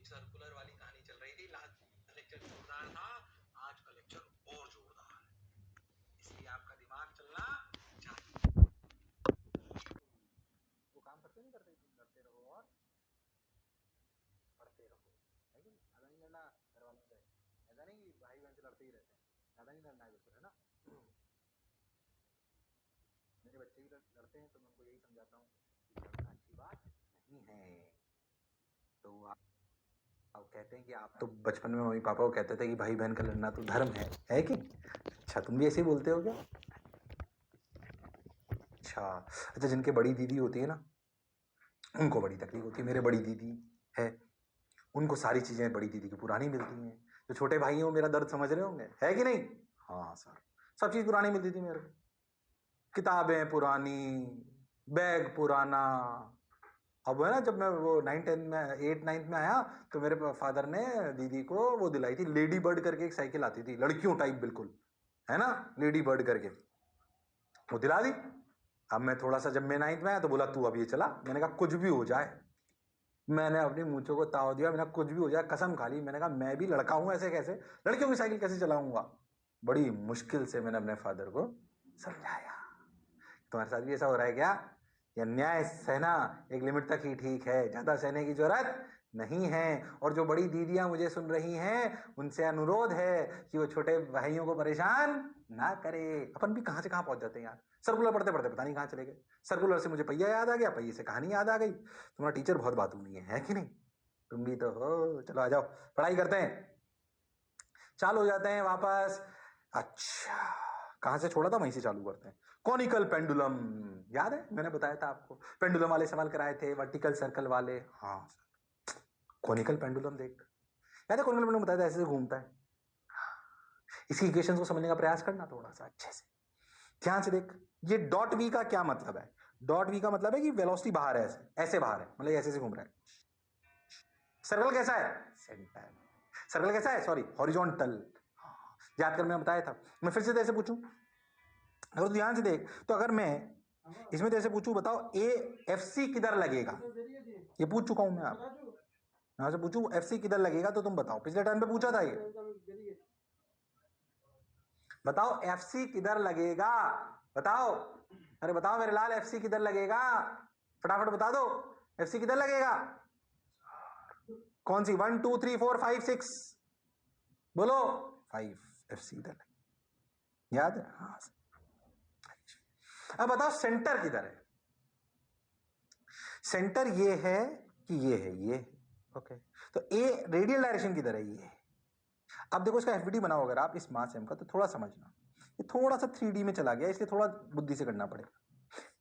कुछ सर्कुलर वाली कहानी चल रही थी। लास्ट लेक्चर जोरदार था, आज का लेक्चर और जोरदार है, इसलिए आपका दिमाग चलना चाहिए। वो काम करते नहीं करते, तुम लड़ते रहो और पढ़ते रहो, है कि नहीं? ज़्यादा नहीं लड़ना घर वालों से, ऐसा नहीं कि भाई बहन से लड़ते ही रहते हैं, ज़्यादा नहीं लड़ना है बिल्कुल, है ना। मेरे बच्चे भी लड़ते हैं तो मैं उनको यही समझाता हूँ कि लड़ना अच्छी बात नहीं है। तो आप कहते हैं कि आप तो बचपन में मम्मी पापा को कहते थे कि भाई बहन का लड़ना तो धर्म है कि? अच्छा, तुम भी ऐसे ही बोलते हो क्या? अच्छा, जिनके बड़ी दीदी होती है ना, उनको बड़ी तकलीफ होती है। मेरे बड़ी दीदी है, उनको सारी चीजें बड़ी दीदी की पुरानी मिलती हैं। जो छोटे भाई हैं वो मेरा दर्द समझ रहे होंगे, है कि नहीं? हाँ सर, सब चीज पुरानी मिलती थी मेरे को। किताबें पुरानी, बैग पुराना। अब है ना, जब मैं वो 9-10 में 8-9 में आया तो मेरे फादर ने दीदी को वो दिलाई थी, लेडी बर्ड करके एक साइकिल आती थी, लड़कियों टाइप बिल्कुल, है ना, लेडी बर्ड करके, वो दिला दी। अब मैं थोड़ा सा, जब मैं 9th में आया तो बोला तू अब ये चला। मैंने कहा कुछ भी हो जाए, मैंने अपनी मूंछों को ताव दिया, मैंने कुछ भी हो जाए, कसम खा ली। मैंने कहा मैं भी लड़का हूं, ऐसे कैसे लड़कियों की साइकिल कैसे चलाऊंगा। बड़ी मुश्किल से मैंने अपने फादर को समझाया। तुम्हारे साथ भी ऐसा हो रहा है क्या? ये अन्याय सहना एक लिमिट तक ही ठीक है, ज्यादा सहने की जरूरत नहीं है। और जो बड़ी दीदियां मुझे सुन रही हैं, उनसे अनुरोध है कि वो छोटे भाइयों को परेशान ना करे। अपन भी कहां से कहां पहुंच जाते हैं यार, सर्कुलर पढ़ते पढ़ते पता नहीं कहां चले गए। सर्कुलर से मुझे पहिया याद आ गया, पहिए से कहानी याद आ गई। तुम्हारा टीचर बहुत बातूनी है कि नहीं? तुम भी तो हो। चलो आ जाओ, पढ़ाई करते हैं, चालू हो जाते हैं वापस। अच्छा, कहां से छोड़ा था वहीं से चालू करते हैं। कॉनिकल पेंडुलम याद है, मैंने बताया था आपको, पेंडुलम वाले सवाल कराए थे, वर्टिकल सर्कल वाले। हाँ, कॉनिकल पेंडुलम देख, याद है? कॉनिकल पेंडुलम बताया था, ऐसे से घूमता है। इसी इक्वेशन को समझने का प्रयास करना थोड़ा सा अच्छे से, ध्यान से देख। ये डॉट वी का क्या मतलब है? डॉट वी का मतलब है कि वेलोसिटी बाहर है, ऐसे ऐसे बाहर है, मतलब ऐसे से घूम रहा है। सर्कल कैसा है? सेंटर। सर्कल कैसा है? Sorry, horizontal. याद कर, मैं बताया था। मैं फिर से ऐसे पूछूं, अगर तू ध्यान से देख, तो अगर मैं इसमें तो ऐसे पूछूं, बताओ ए एफ सी किधर लगेगा? ये पूछ चुका हूं मैं, आप यहां से पूछूं एफ सी किधर लगेगा, तो तुम बताओ। पिछले टर्न पे पूछा था ये, बताओ एफ सी किधर लगेगा, बताओ। अरे बताओ मेरे लाल, एफ सी किधर लगेगा? फटाफट बता दो, एफ सी किधर लगेगा? कौन सी? 1 2 3 4 5 6, बोलो। 5, एफ सी इधर लगेगा, याद है? हाँ। अब बताओ सेंटर किधर है? सेंटर ये है कि ये है, ये है। ओके, तो ए रेडियल डायरेक्शन किधर है? ये है। अब देखो इसका एफबीडी बनाओ अगर आप इस मास एम का, तो थोड़ा समझना, ये थोड़ा सा 3D में चला गया, इसलिए थोड़ा बुद्धि से करना पड़ेगा।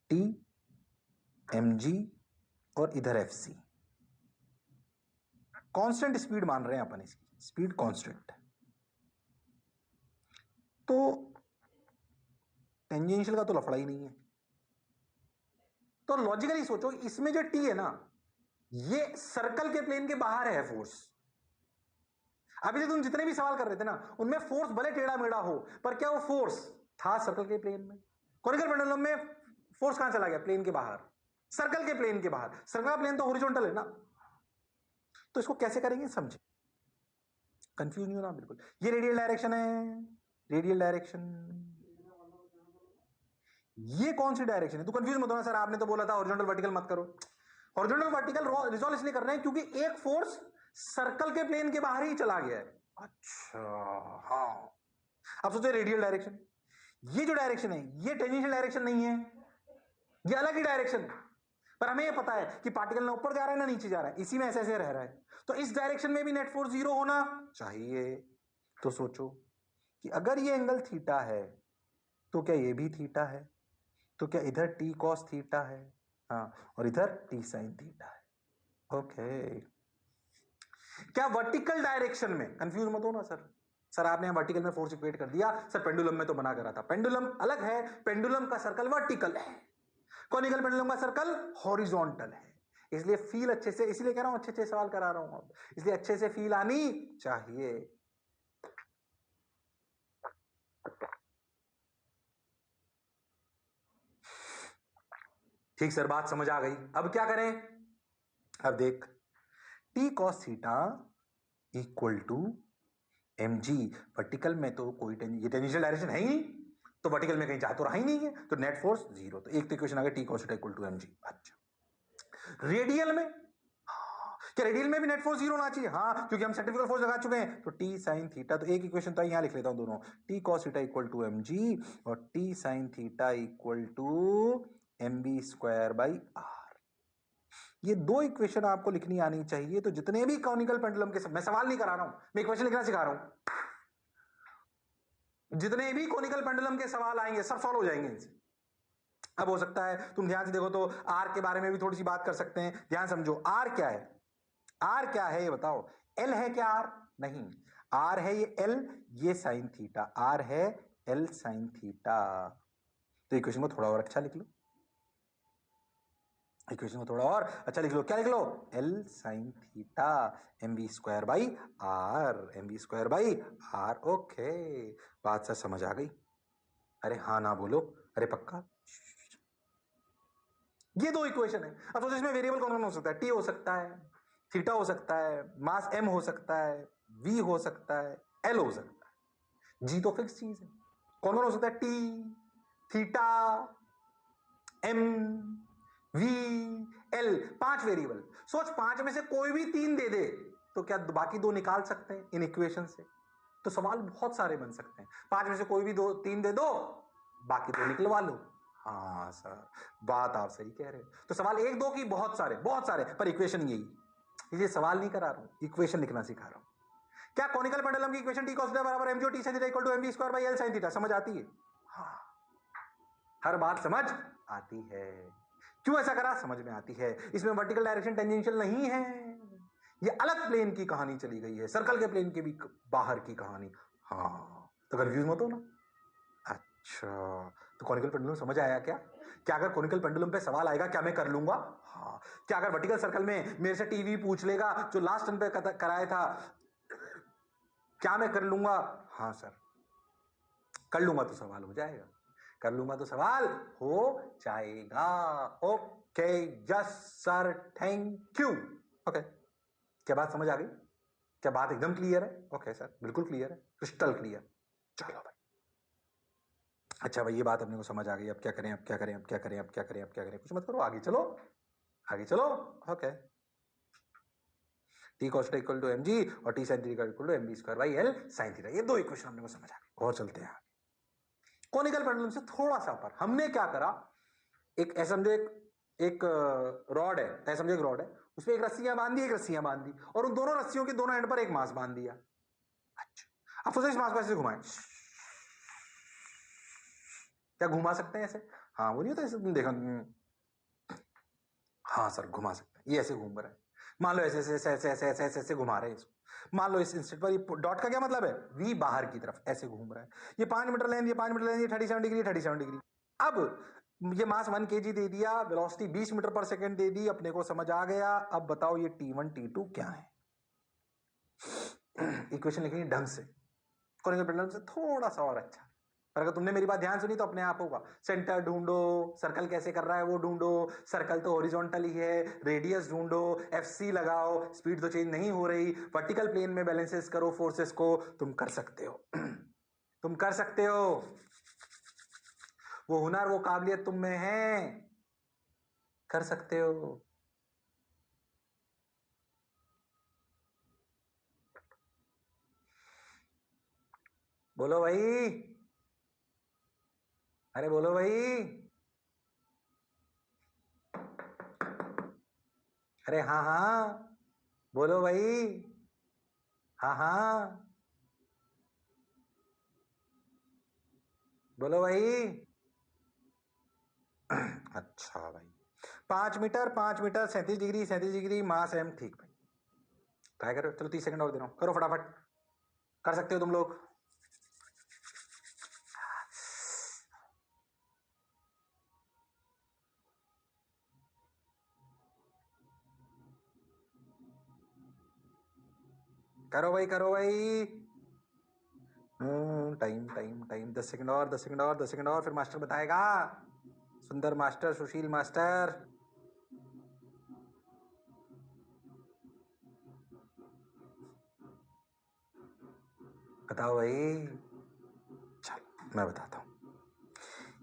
टी एम जी और इधर एफ सी, कांस्टेंट स्पीड मान रहे हैं अपन, इसकी स्पीड कांस्टेंट। तो टेंजेंशियल का तो लफड़ा ही नहीं है। तो लॉजिकली सोचो, इसमें जो टी है ना, ये सर्कल के प्लेन के बाहर है फोर्स। अभी से तुम जितने भी सवाल कर रहे थे ना, उनमें फोर्स भले टेढ़ा मेढ़ा हो, पर क्या वो फोर्स था सर्कल के प्लेन में? कोनिकल पेंडुलम में फोर्स कहां चला गया? प्लेन के बाहर, सर्कल के प्लेन के बाहर। सर्कल का प्लेन तो हॉरिजॉन्टल है ना, तो इसको कैसे करेंगे समझे, कंफ्यूज नहीं होना बिल्कुल। ये रेडियल डायरेक्शन है, रेडियल डायरेक्शन। ये कौन सी डायरेक्शन है? तू कंफ्यूज मत होना, सर आपने तो बोला था हॉरिजॉन्टल वर्टिकल मत करो। हॉरिजॉन्टल वर्टिकल रिजॉल्व इसलिए कर रहे हैं क्योंकि एक फोर्स सर्कल के प्लेन के बाहर ही चला गया है। अच्छा, हाँ। अब सोचो रेडियल डायरेक्शन, ये जो डायरेक्शन है ये टेंजेंशियल डायरेक्शन नहीं है, ये अलग ही डायरेक्शन है। पर हमें ये पता है कि पार्टिकल ना ऊपर जा रहा है ना नीचे जा रहा है, इसी में ऐसे ऐसे रह रहा है, तो इस डायरेक्शन में भी नेट फोर्स 0 होना चाहिए। तो सोचो कि अगर ये एंगल थीटा है, तो क्या ये भी थीटा है? तो क्या इधर टी कॉस थीटा है? हाँ, और इधर टी साइन थीटा है। ओके, क्या वर्टिकल डायरेक्शन में, कंफ्यूज मत हो ना सर आपने वर्टिकल में फोर्स इक्वेट कर दिया, सर पेंडुलम में तो बना करा था। पेंडुलम अलग है, पेंडुलम का सर्कल वर्टिकल है, कॉनिकल पेंडुलम का सर्कल हॉरिजॉन्टल है। इसलिए फील अच्छे से, इसलिए कह रहा हूं अच्छे अच्छे सवाल करा रहा हूं अब, इसलिए अच्छे से फील आनी चाहिए। ठीक सर, बात समझ आ गई। अब क्या करें? अब देख, T cos theta equal to mg। Vertical में तो कोई ये टेंजेंशियल डायरेक्शन है ही नहीं, तो वर्टिकल में कहीं जा तो रहा ही नहीं है, तो नेट फोर्स जीरो। तो एक तो इक्वेशन आ गया T cos theta equal to mg। अच्छा, रेडियल में क्या रेडियल में भी नेट फोर्स जीरो होना चाहिए? हाँ, क्योंकि हम सेंट्रीफ्यूगल फोर्स लगा चुके हैं। तो टी साइन थीटा, तो एक इक्वेशन तो यहां लिख लेता हूं दोनों, T cos theta equal to mg और T sine theta equal to mb square by R. ये दो इक्वेशन आपको लिखनी आनी चाहिए। तो जितने भी कॉनिकल पेंडुलम के, मैं सवाल नहीं करा रहा हूं, मैं इक्वेशन लिखना सिखा रहा हूं। जितने भी कॉनिकल पेंडुलम के सवाल आएंगे सब सॉल्व हो जाएंगे इनसे। अब हो सकता है तुम ध्यान से देखो तो आर के बारे में भी थोड़ी सी बात कर सकते हैं। ध्यान समझो, आर क्या है? आर क्या है ये बताओ? एल है क्या आर? नहीं, आर है ये एल, ये साइन थीटा, आर है एल साइन थीटा। तो इक्वेशन को थोड़ा और अच्छा लिख लो, इक्वेशन को थोड़ा और अच्छा लिख लो। क्या लिख लो? L sine theta M B square by R, M B square by R. Okay, बात सर समझ आ गई? अरे हाँ ना बोलो, अरे पक्का। ये दो इक्वेशन है। अब सोचो इसमें वेरिएबल कौन कौन हो सकता है? टी हो सकता है, थीटा हो सकता है, मास एम हो सकता है, वी हो सकता है, एल हो सकता है। जी तो फिक्स चीज है। कौन कौन हो सकता है? T, theta, M, V, L, पांच वेरिएबल। सोच पांच में से कोई भी तीन दे दे तो क्या बाकी दो निकाल सकते हैं इन इक्वेशन से? तो सवाल बहुत सारे बन सकते हैं। पांच में से कोई भी दो तीन दे दो, बाकी दो निकलवा लो। हाँ सर, बात आप सही कह रहे हो। तो सवाल एक दो की बहुत सारे पर इक्वेशन यही। ये सवाल नहीं करा रहा हूं, इक्वेशन लिखना सिखा रहा हूं। क्या कॉनिकल पेंडुलम की इक्वेशन टी कॉस थीटा बराबर MG T sine theta equal to MB square by L sine theta समझ आती है? हाँ, हर बात समझ आती है। क्यों ऐसा करा? समझ में आती है। इसमें वर्टिकल डायरेक्शन टेंजेंशियल नहीं है, ये अलग प्लेन की कहानी चली गई है, सर्कल के प्लेन के भी बाहर की कहानी। हाँ, तो कंफ्यूज मत हो ना। अच्छा, तो कॉनिकल पेंडुलम समझ आया क्या? क्या अगर कॉनिकल पेंडुलम पे सवाल आएगा क्या मैं कर लूंगा? हाँ। क्या अगर वर्टिकल सर्कल में मेरे से टीवी पूछ लेगा जो लास्ट टर्न पे कराया था, क्या मैं कर लूंगा? हाँ सर, कर लूंगा तो सवाल हो जाएगा, कर लूंगा तो सवाल हो जाएगा। Okay, yes sir, thank you. Okay, क्या बात समझ आ गई? क्या बात एकदम क्लियर है? ओके सर, बिल्कुल क्लियर है, क्रिस्टल क्लियर। चलो भाई, अच्छा भाई, ये बात अपने को समझ आ गई। अब क्या करें, अब क्या करें, अब क्या करें, अब क्या करें, अब क्या करें? कुछ मत करो, आगे चलो, आगे चलो। Okay, T cos theta equal to M G और T sine theta equal to M B square by L sine theta. ये दो इक्वेशन अपने को समझ आ गई। और चलते हैं कॉनिकल पेंडुलम से थोड़ा सा पर। हमने क्या करा, एक ऐसा समझो, एक रॉड है, ऐसा समझो एक रॉड है, उसमें एक रस्सियां बांध दी, एक रस्सियां बांध दी, और उन दोनों रस्सियों के दोनों एंड पर एक मास बांध दिया। अच्छा, अब सोचो इस मास को ऐसे घुमाएं, क्या घुमा सकते हैं ऐसे? हाँ, वो नहीं होता ऐसे, तुम देखा? हाँ सर, घुमा सकते हैं। ये ऐसे घूम रहा है, मान लो ऐसे ऐसे ऐसे ऐसे ऐसे ऐसे ऐसे ऐसे घुमा रहे हैं इसको। मान लो इस इंस्टेंट पर, ये डॉट का क्या मतलब है? वी बाहर की तरफ ऐसे घूम रहा है। ये 5 मीटर लेंथ, ये 5 मीटर लेंथ, ये 37 डिग्री, 37 डिग्री। अब ये मास 1 kg दे दिया, वेलोसिटी 20 मीटर पर सेकंड दे दी, अपने को समझ आ गया। अब बताओ ये T1 T2 क्या है? इक्वेशन लिखेंगे ढंग से, कॉनिकल पेंडुलम से थोड़ा सा और अच्छा। पर अगर तुमने मेरी बात ध्यान सुनी तो अपने आप होगा। सेंटर ढूंढो, सर्कल कैसे कर रहा है वो ढूंढो, सर्कल तो हॉरिजॉन्टल ही है, रेडियस ढूंढो, एफसी लगाओ, स्पीड तो चेंज नहीं हो रही, वर्टिकल प्लेन में बैलेंसेस करो फोर्सेस को। तुम कर सकते हो, तुम कर सकते हो। वो हुनर, वो काबिलियत तुम में है, कर सकते हो। बोलो भाई, अरे बोलो भाई, अरे हाँ हाँ, बोलो भाई, हाँ हाँ, बोलो भाई। अच्छा भाई, 5 मीटर, 5 मीटर, 37 डिग्री, 37 डिग्री, मास एम। ठीक भाई, ट्राई करो। चलो 30 सेकंड और दे रहा हूं, करो फटाफट, कर सकते हो तुम लोग। करो भाई, करो भाई। टाइम टाइम टाइम, 10 सेकंड और, 10 सेकंड और, 10 सेकंड और, फिर मास्टर बताएगा। सुंदर मास्टर, सुशील मास्टर। बताओ भाई। चलो मैं बताता हूँ।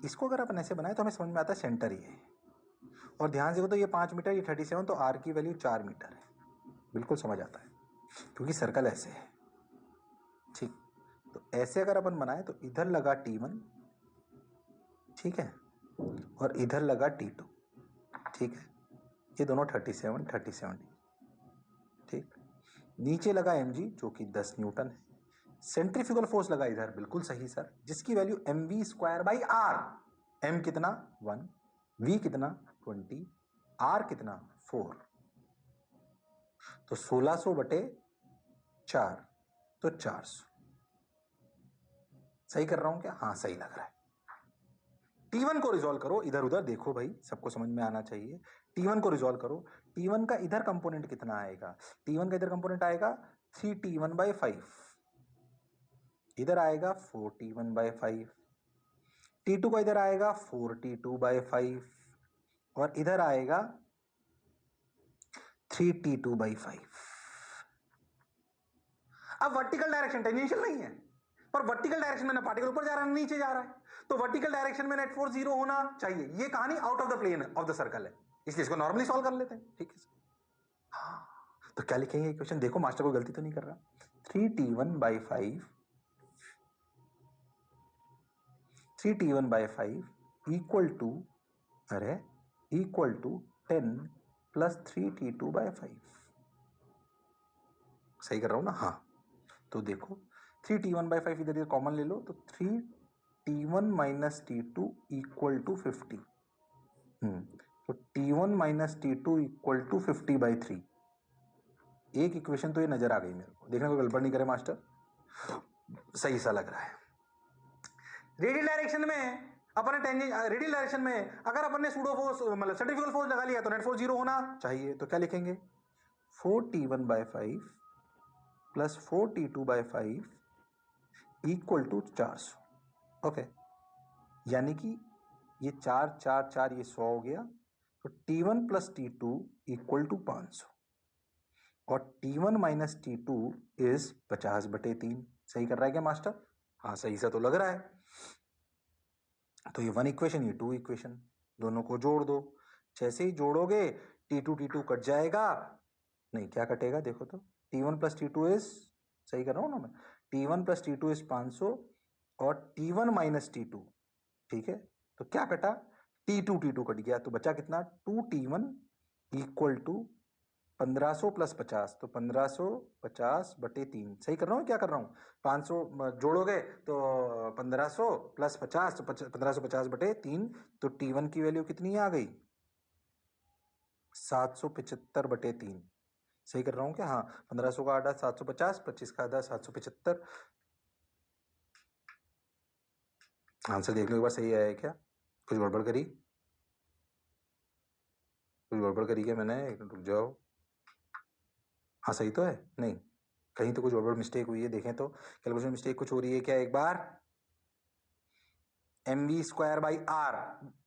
इसको अगर अपन ऐसे बनाए तो हमें समझ में आता है सेंटर ये है, और ध्यान से देखो तो ये 5 मीटर, ये 37, तो आर की वैल्यू 4 मीटर है। बिल्कुल समझ आता है क्योंकि सर्कल ऐसे है। ठीक, तो ऐसे अगर अपन बनाए तो इधर लगा T1, ठीक है, और इधर लगा T2, ठीक है, ये दोनों 37 37, ठीक। नीचे लगा mg जो कि 10 न्यूटन है। सेंट्रीफ्यूगल फोर्स लगा इधर, बिल्कुल सही सर, जिसकी वैल्यू mv²/r। m कितना 1, v कितना 20, r कितना 4, तो 1600/4, तो 400। सही कर रहा हूं क्या? हाँ सही लग रहा है। T1 को रिजॉल्व करो, इधर उधर देखो भाई, सबको समझ में आना चाहिए। T1 को रिजॉल्व करो, T1 का इधर कंपोनेंट कितना आएगा? T1 का इधर कंपोनेंट आएगा 3T1/5, इधर आएगा 4T1/5, T2 का इधर आएगा 4T2/5, और इधर आएगा 3T2/5। अब वर्टिकल डायरेक्शन टेंजेंशियल नहीं है, पर वर्टिकल डायरेक्शन में ना पार्टिकल ऊपर जा रहा है ना नीचे जा रहा है, तो वर्टिकल डायरेक्शन में नेट फोर्स 0 होना चाहिए। ये कहानी out of the plane of the circle है, इसलिए इसको नॉर्मली सॉल्व कर लेते हैं। ठीक है, हाँ, तो क्या लिखेंगे इक्वेशन? देखो मास्टर को गलती तो नहीं कर रहा। 3T1/5 इक्वल टू, अरे इक्वल टू 10 प्लस 3T2/5। सही कर रहा हूं ना? हाँ, तो देखो 3T1/5 इधर कॉमन ले लो, तो 3T1 minus T2 equal to 50। तो T1 minus T2 equal to 50/3। एक इक्वेशन तो ये नजर आ गई मेरे को, देखना कोई गड़बड़ नहीं करे मास्टर, सही सा लग रहा है। रेडियल डायरेक्शन में अपन ने रेडियल डायरेक्शन में अगर अपन ने सूडो फोर्स मतलब सेंट्रीफ्यूगल फोर्स लगा लिया तो नेट फोर्स 0 होना चाहिए, तो क्या लिखेंगे? 4T1/5 plus 4T2/5 equal to 400। Okay, यानी कि ये 4 4 4 ये 100 हो गया, तो T1 plus T2 equal to 500, और T1 माइनस T2 इज 50/3। सही कर रहा है क्या मास्टर? हाँ सही सा तो लग रहा है। तो ये 1 इक्वेशन, ये 2 इक्वेशन, दोनों को जोड़ दो। जैसे ही जोड़ोगे T2 T2 कट जाएगा, नहीं क्या कटेगा देखो तो, T1 प्लस T2 इज, सही कर रहा हूं ना मैं, T1 प्लस T2 इज 500, और T1 माइनस T2, ठीक है, तो क्या कटा? T2 कट गया, तो बचा कितना? 2T1 इक्वल टू 1500 प्लस 50, तो 1550/3। सही कर रहा हूँ क्या कर रहा हूँ? 500 जोड़ोगे तो 1500 प्लस 50, तो 1550/3, तो T1 की वैल्यू कितनी आ गई? 775/3। सही कर रहा हूँ क्या? हाँ, 1500 का आधा 750, 25 का आधा 775। आंसर देख लो एक बार, सही आया है क्या? कुछ गड़बड़ करी? कुछ गड़बड़ करी क्या मैंने? रुक जाओ। हाँ सही तो है? नहीं, कहीं तो कुछ गड़बड़ मिस्टेक हुई है, देखें तो कैलकुलेशन मिस्टेक कुछ हो रही है क्या एक बार? mv²/r,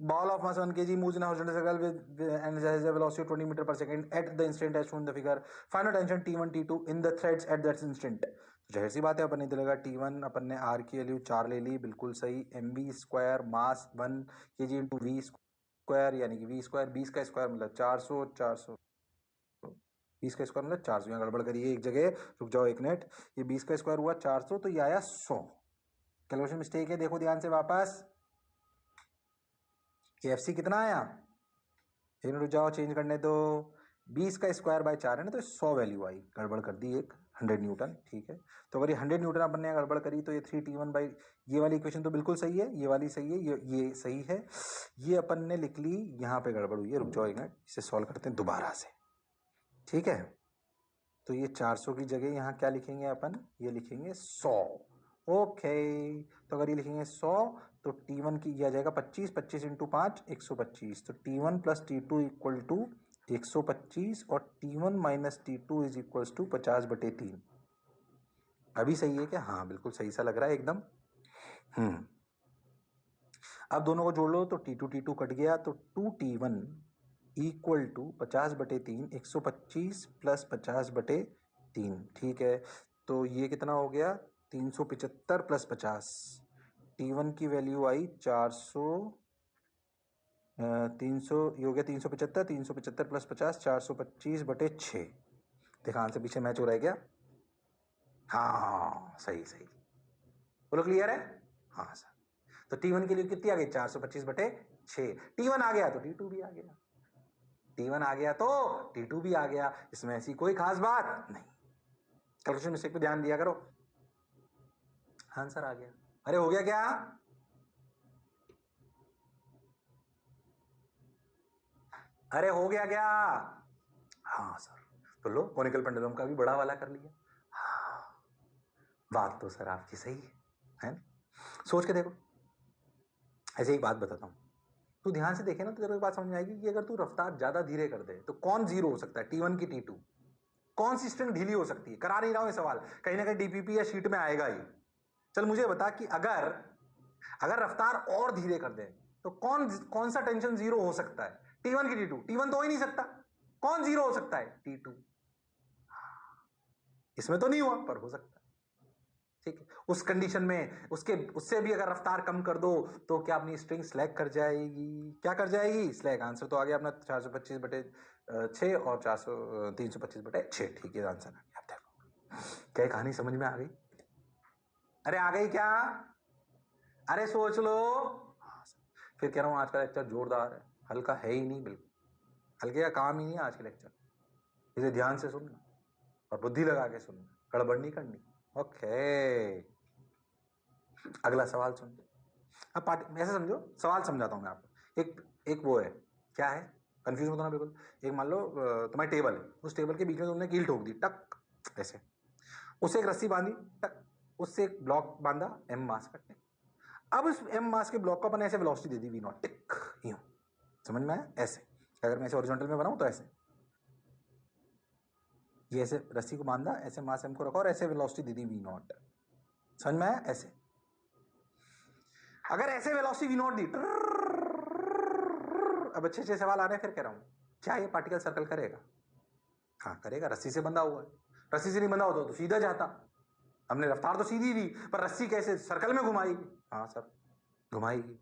ball of mass 1 kg moves in a horizontal circle with and has a velocity of 20 meter per second at the instant as shown in the figure. Find out tension T1 T2 in the threads at that instant. तो जाहिर सी बात है, अपन ने लगा T1, अपन ने R की value 4 ले ली, बिल्कुल सही। mv² मास 1 kg इंटू v², यानी कि v², 20 का स्क्वायर मतलब 400, 400 20 का स्क्वायर मतलब 400। यहाँ गड़बड़ करिए एक जगह, रुक जाओ एक मिनट। ये 20 का स्क्वायर हुआ 400, तो ये आया 100। कैलकुलेशन मिस्टेक है, देखो ध्यान से वापस। ये FC कितना आया? एक मिनट रुक जाओ, चेंज करने दो। 20 का स्क्वायर/4 है ना, तो 100 वैल्यू आई, गड़बड़ कर दी एक, 100 न्यूटन। ठीक है, तो अगर ये 100 न्यूटन अपन ने गड़बड़ करी, तो ये 3T1 ये वाली इक्वेशन तो बिल्कुल सही है, ये वाली सही है, ये सही है, ये अपन ने लिख ली, यहाँ पे गड़बड़ हुई है। रुक जाओ एक मिनट, इसे सॉल्व करते हैं दोबारा से। ठीक है, तो ये 400 की जगह यहाँ क्या लिखेंगे अपन? ये लिखेंगे 100। ओके, तो अगर ये लिखेंगे 100, तो T1 की यह आ जाएगा 25, 25 इंटू 5 125, तो T1 plus T2 equal to 125, और T1 minus T2 is equal to 50/3। अभी सही है क्या? हाँ बिल्कुल सही सा लग रहा है एकदम। अब दोनों को जोड़ लो, तो T2 कट गया, तो 2T1 इक्वल टू 50/3, 125 प्लस 50/3। ठीक है, तो ये कितना हो गया? 375 प्लस 50, T1 की वैल्यू आई 400, 300 ये हो गया 375, 375 प्लस 50 425/6। देखा आंसर पीछे मैच हो रहा है क्या? हाँ सही सही, बोलो क्लियर है? हाँ सर। तो T1 की वैल्यू कितनी आ गई? 425/6। T1 आ गया तो T2 भी आ गया, T1 आ गया तो T2 भी आ गया, इसमें ऐसी कोई खास बात नहीं। कैलकुलेशन मिस्टेक पे ध्यान दिया करो। आंसर आ गया। अरे हो गया क्या? अरे हो गया क्या? हाँ सर। तो लो कोनिकल पेंडुलम का भी बड़ा वाला कर लिया। हाँ, बात तो सर आपकी सही है ना? सोच के देखो, ऐसे ही बात बताता हूं, तू ध्यान से देखे ना तो तेरे को बात समझ में आएगी कि अगर तू रफ्तार ज्यादा धीरे कर दे तो कौन जीरो हो सकता है, T1 की T2? कौन सी स्ट्रिंग ढीली हो सकती है? करा नहीं रहा हूं ये सवाल, कहीं ना कहीं डीपीपी या शीट में आएगा ही। चल मुझे बता कि अगर अगर रफ्तार और धीरे कर दे तो कौन कौन सा टेंशन जीरो हो सकता है? T1 की T2? T1 तो हो ही नहीं सकता। कौन जीरो हो सकता है? T2। इसमें तो नहीं हुआ पर हो सकता है। ठीक है, उस कंडीशन में उससे भी अगर रफ्तार कम कर दो तो क्या अपनी स्ट्रिंग स्लैग कर जाएगी? क्या कर जाएगी? स्लैग। आंसर तो आ गया अपना 425/6 और 325/6। ठीक है, आंसर आ गया। आप देखो क्या कहानी समझ में आ गई? अरे आ गई क्या? अरे सोच लो। फिर कह रहा हूं आज का लेक्चर जोरदार है, हल्का है ही नहीं बिल्कुल, हल्के का काम ही नहीं है आज के लेक्चर। इसे ध्यान से सुनना और बुद्धि लगा के सुनना, गड़बड़ नहीं करनी। ओके, अगला सवाल सुन। अब पार्टी ऐसे समझो, सवाल समझाता हूं मैं आपको। एक एक वो है, क्या है, कंफ्यूज मत होना बिल्कुल। एक मान लो तुम्हारी टेबल है, उस टेबल के बीच में तुमने कील ठोक दी, टक ऐसे, उससे एक रस्सी बांधी, टक, उससे एक ब्लॉक बांधा एम मास का, टिक। अब उस एम मास के ब्लॉक को अपन ऐसे वेलोसिटी दे दी वी नॉट, टिक, यूं। समझ में आया? ऐसे अगर मैं ऐसे हॉरिजॉन्टल में बनाऊं तो ऐसे, ये ऐसे रस्सी को बांधा, ऐसे मास एम को रखा और ऐसे वेलोसिटी दे दी वी नॉट। समझ में आया? ऐसे अगर ऐसे वेलोसिटी वी नॉट दी, अब अच्छे अच्छे सवाल आ रहे हैं। फिर कह रहा हूं, क्या ये पार्टिकल सर्कल करेगा? हाँ करेगा, रस्सी से बंधा हुआ है। रस्सी से नहीं बंधा होता तो सीधा जाता, हमने रफ्तार तो सीधी दी पर रस्सी कैसे सर्कल में घुमाएगी? हाँ सर घुमाएगी।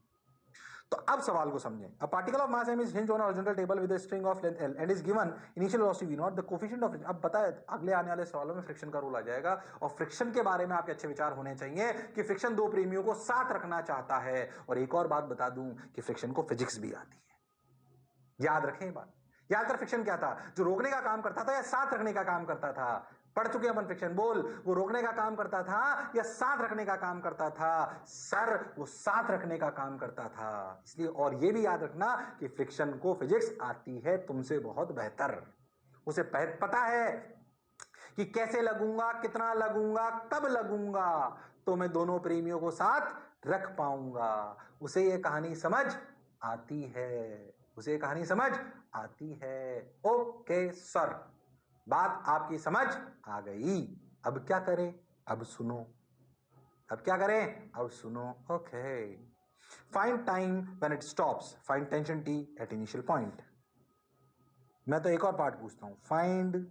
तो अब सवाल को समझें। A particle of mass m is hinge on horizontal table with a string of length l and is given initial velocity v not, the coefficient of. अब बताए अगले आने वाले सवालों में फ्रिक्शन का रूल आ जाएगा, और फ्रिक्शन के बारे में आपके अच्छे विचार होने चाहिए कि फ्रिक्शन दो प्रेमियों को साथ रखना चाहता है। और एक और बात बता दूं कि फ्रिक्शन को फिजिक्स भी आती है, याद रखें ये बात। याद कर, फ्रिक्शन क्या था? जो रोकने का काम करता था या साथ रखने का काम करता था? पढ़ चुके अपन फ्रिक्शन। बोल, वो रोकने का काम करता था या साथ रखने का काम करता था? सर वो साथ रखने का काम करता था। इसलिए और ये भी याद रखना कि फ्रिक्शन को फिजिक्स आती है तुमसे बहुत बेहतर। उसे पता है कि कैसे लगूंगा, कितना लगूंगा, कब लगूंगा, तो मैं दोनों प्रेमियों को साथ रख पाऊंगा। उसे ये कहानी समझ आती है, उसे ये कहानी समझ आती है। ओके सर, बात आपकी समझ आ गई। अब क्या करें? अब सुनो, अब क्या करें? अब सुनो। Okay, find time when it stops, find tension T at initial point. मैं तो एक और पार्ट पूछता हूं, find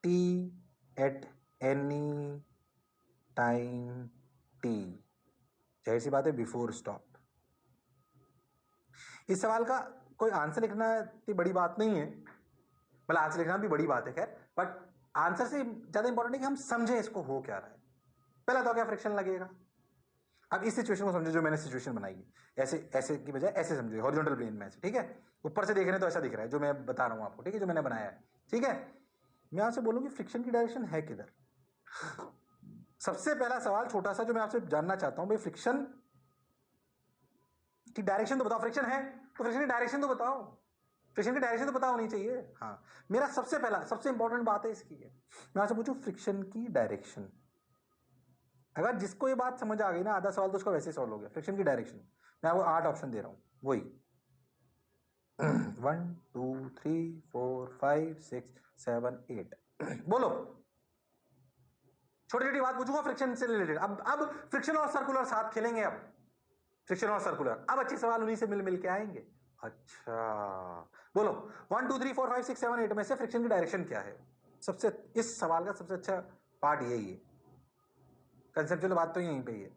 T eight any time T, जाहिर सी बात है बिफोर स्टॉप। इस सवाल का कोई आंसर लिखना इतनी बड़ी बात नहीं है, मतलब आंसर लिखना भी बड़ी बात है खैर, बट आंसर से ज्यादा इंपॉर्टेंट है कि हम समझे इसको हो क्या रहा है। पहला तो क्या फ्रिक्शन लगेगा। अब इस सिचुएशन को समझो जो मैंने सिचुएशन बनाई है, ऐसे ऐसे की बजाय ऐसे समझो, हॉरिजॉन्टल प्लेन में ऐसे, ठीक है? ऊपर से देख रहे हैं तो ऐसा दिख रहा है जो मैं बता रहा हूं आपको, ठीक है, जो मैंने बनाया है, ठीक है? मैं आपसे बोलूँ कि फ्रिक्शन की डायरेक्शन है किधर। सबसे पहला सवाल छोटा सा जो मैं आपसे जानना चाहता हूं, भाई फ्रिक्शन की डायरेक्शन तो बताओ। फ्रिक्शन है तो फ्रिक्शन की डायरेक्शन तो बताओ, फ्रिक्शन की डायरेक्शन तो पता होनी चाहिए। हाँ, मेरा सबसे पहला सबसे इंपॉर्टेंट बात है इसकी है, मैं आपसे पूछूं फ्रिक्शन की डायरेक्शन। अगर जिसको ये बात समझ आ गई ना, आधा सवाल तो उसका वैसे सॉल्व हो गया। फ्रिक्शन की डायरेक्शन मैं आपको 8 ऑप्शन दे रहा हूं, वही 1 2 3 4 5 6 7 8 बोलो। छोटी छोटी बात पूछूंगा फ्रिक्शन से रिलेटेड। अब फ्रिक्शन और सर्कुलर साथ खेलेंगे। अब फ्रिक्शन और सर्कुलर, अब अच्छे सवाल उन्हीं से मिल के आएंगे। अच्छा बोलो, 1 2 3 4 5 6 7 8 में से फ्रिक्शन की डायरेक्शन क्या है? सबसे इस सवाल का सबसे अच्छा पार्ट यही है। कंसेप्चुअल बात तो यहीं पे ही है।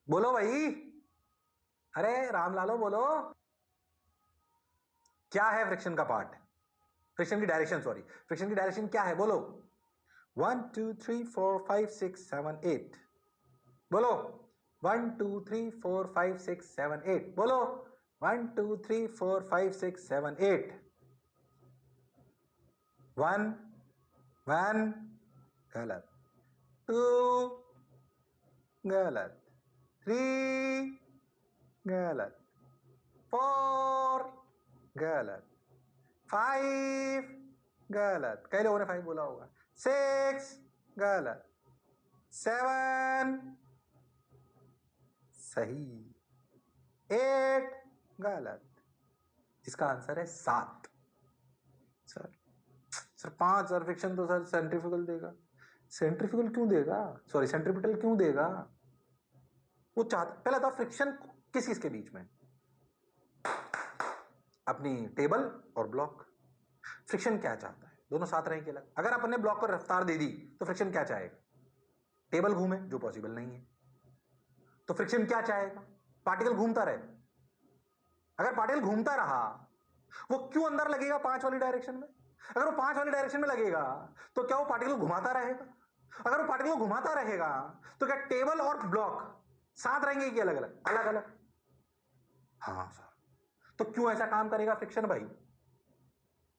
बोलो भाई, अरे राम लालो बोलो, क्या है फ्रिक्शन का पार्ट? फ्रिक्शन की डायरेक्शन, सॉरी, फ्रिक्शन की डायरेक्शन क्या है? बोलो। 1 2 3 4 5 6 7 8 बोलो। 1 2 3 4 5 6 7 8 बोलो। 1 2 3 4 5 6 7 8 1 1 गलत, 2 गलत, 3 गलत, 4 गलत, 5 गलत, कई लोगों ने 5 बोला होगा, 6 गलत, 7 सही, 8 गलत। इसका आंसर है 7। सर 5 सर, फ्रिक्शन तो सर सेंट्रीफ्यूगल देगा। सेंट्रीफ्यूगल क्यों देगा, सॉरी सेंट्रीपिटल क्यों देगा? वो चाहता, पहला था फ्रिक्शन किस किस के बीच में? अपनी टेबल और ब्लॉक। फ्रिक्शन क्या चाहता है? दोनों साथ रहें कि अलग? अगर अपने ब्लॉक को रफ्तार दे दी तो फ्रिक्शन क्या चाहेगा? टेबल घूमे, जो पॉसिबल नहीं है। तो फ्रिक्शन क्या चाहेगा? पार्टिकल घूमता रहे। अगर पार्टिकल घूमता रहा, वो क्यों अंदर लगेगा 5 वाली डायरेक्शन में? अगर वो 5 वाली डायरेक्शन में लगेगा तो क्या वो पार्टिकल घुमाता रहेगा? अगर वो पार्टिकल घुमाता रहेगा तो क्या टेबल और ब्लॉक साथ रहेंगे कि अलग अलग? अलग अलग। हाँ सर, तो क्यों ऐसा काम करेगा फ्रिक्शन भाई?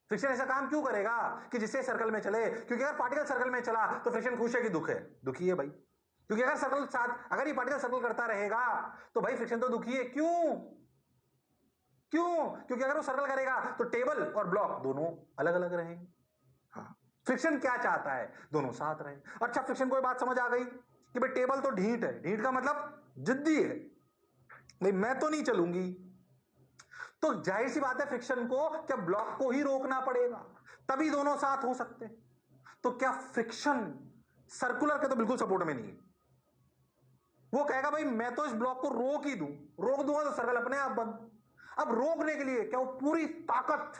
फ्रिक्शन ऐसा काम क्यों करेगा कि जिससे सर्कल में चले? क्योंकि अगर पार्टिकल सर्कल में चला तो फ्रिक्शन खुश है कि दुख है? दुखी है भाई। क्योंकि अगर सर्कल साथ, अगर ये पार्टिकल सर्कल करता रहेगा तो भाई फ्रिक्शन तो दुखी है। क्यों? क्यों? क्योंकि अगर वो सर्कल करेगा तो टेबल और ब्लॉक दोनों अलग अलग रहेंगे। हाँ, फ्रिक्शन क्या चाहता है? दोनों साथ रहे। अच्छा, फ्रिक्शन को बात समझ आ गई कि भाई टेबल तो ढीठ है, ढीठ का मतलब जिद्दी है, भाई मैं तो नहीं चलूंगी। तो जाहिर सी बात है फ्रिक्शन को क्या ब्लॉक को ही रोकना पड़ेगा, तभी दोनों साथ हो सकते हैं। तो क्या फ्रिक्शन सर्कुलर के तो बिल्कुल सपोर्ट में नहीं है। वो कहेगा भाई मैं तो इस ब्लॉक को रोक ही दूं, रोक दूंगा तो सर्कल अपने आप बंद। अब रोकने के लिए क्या वो पूरी ताकत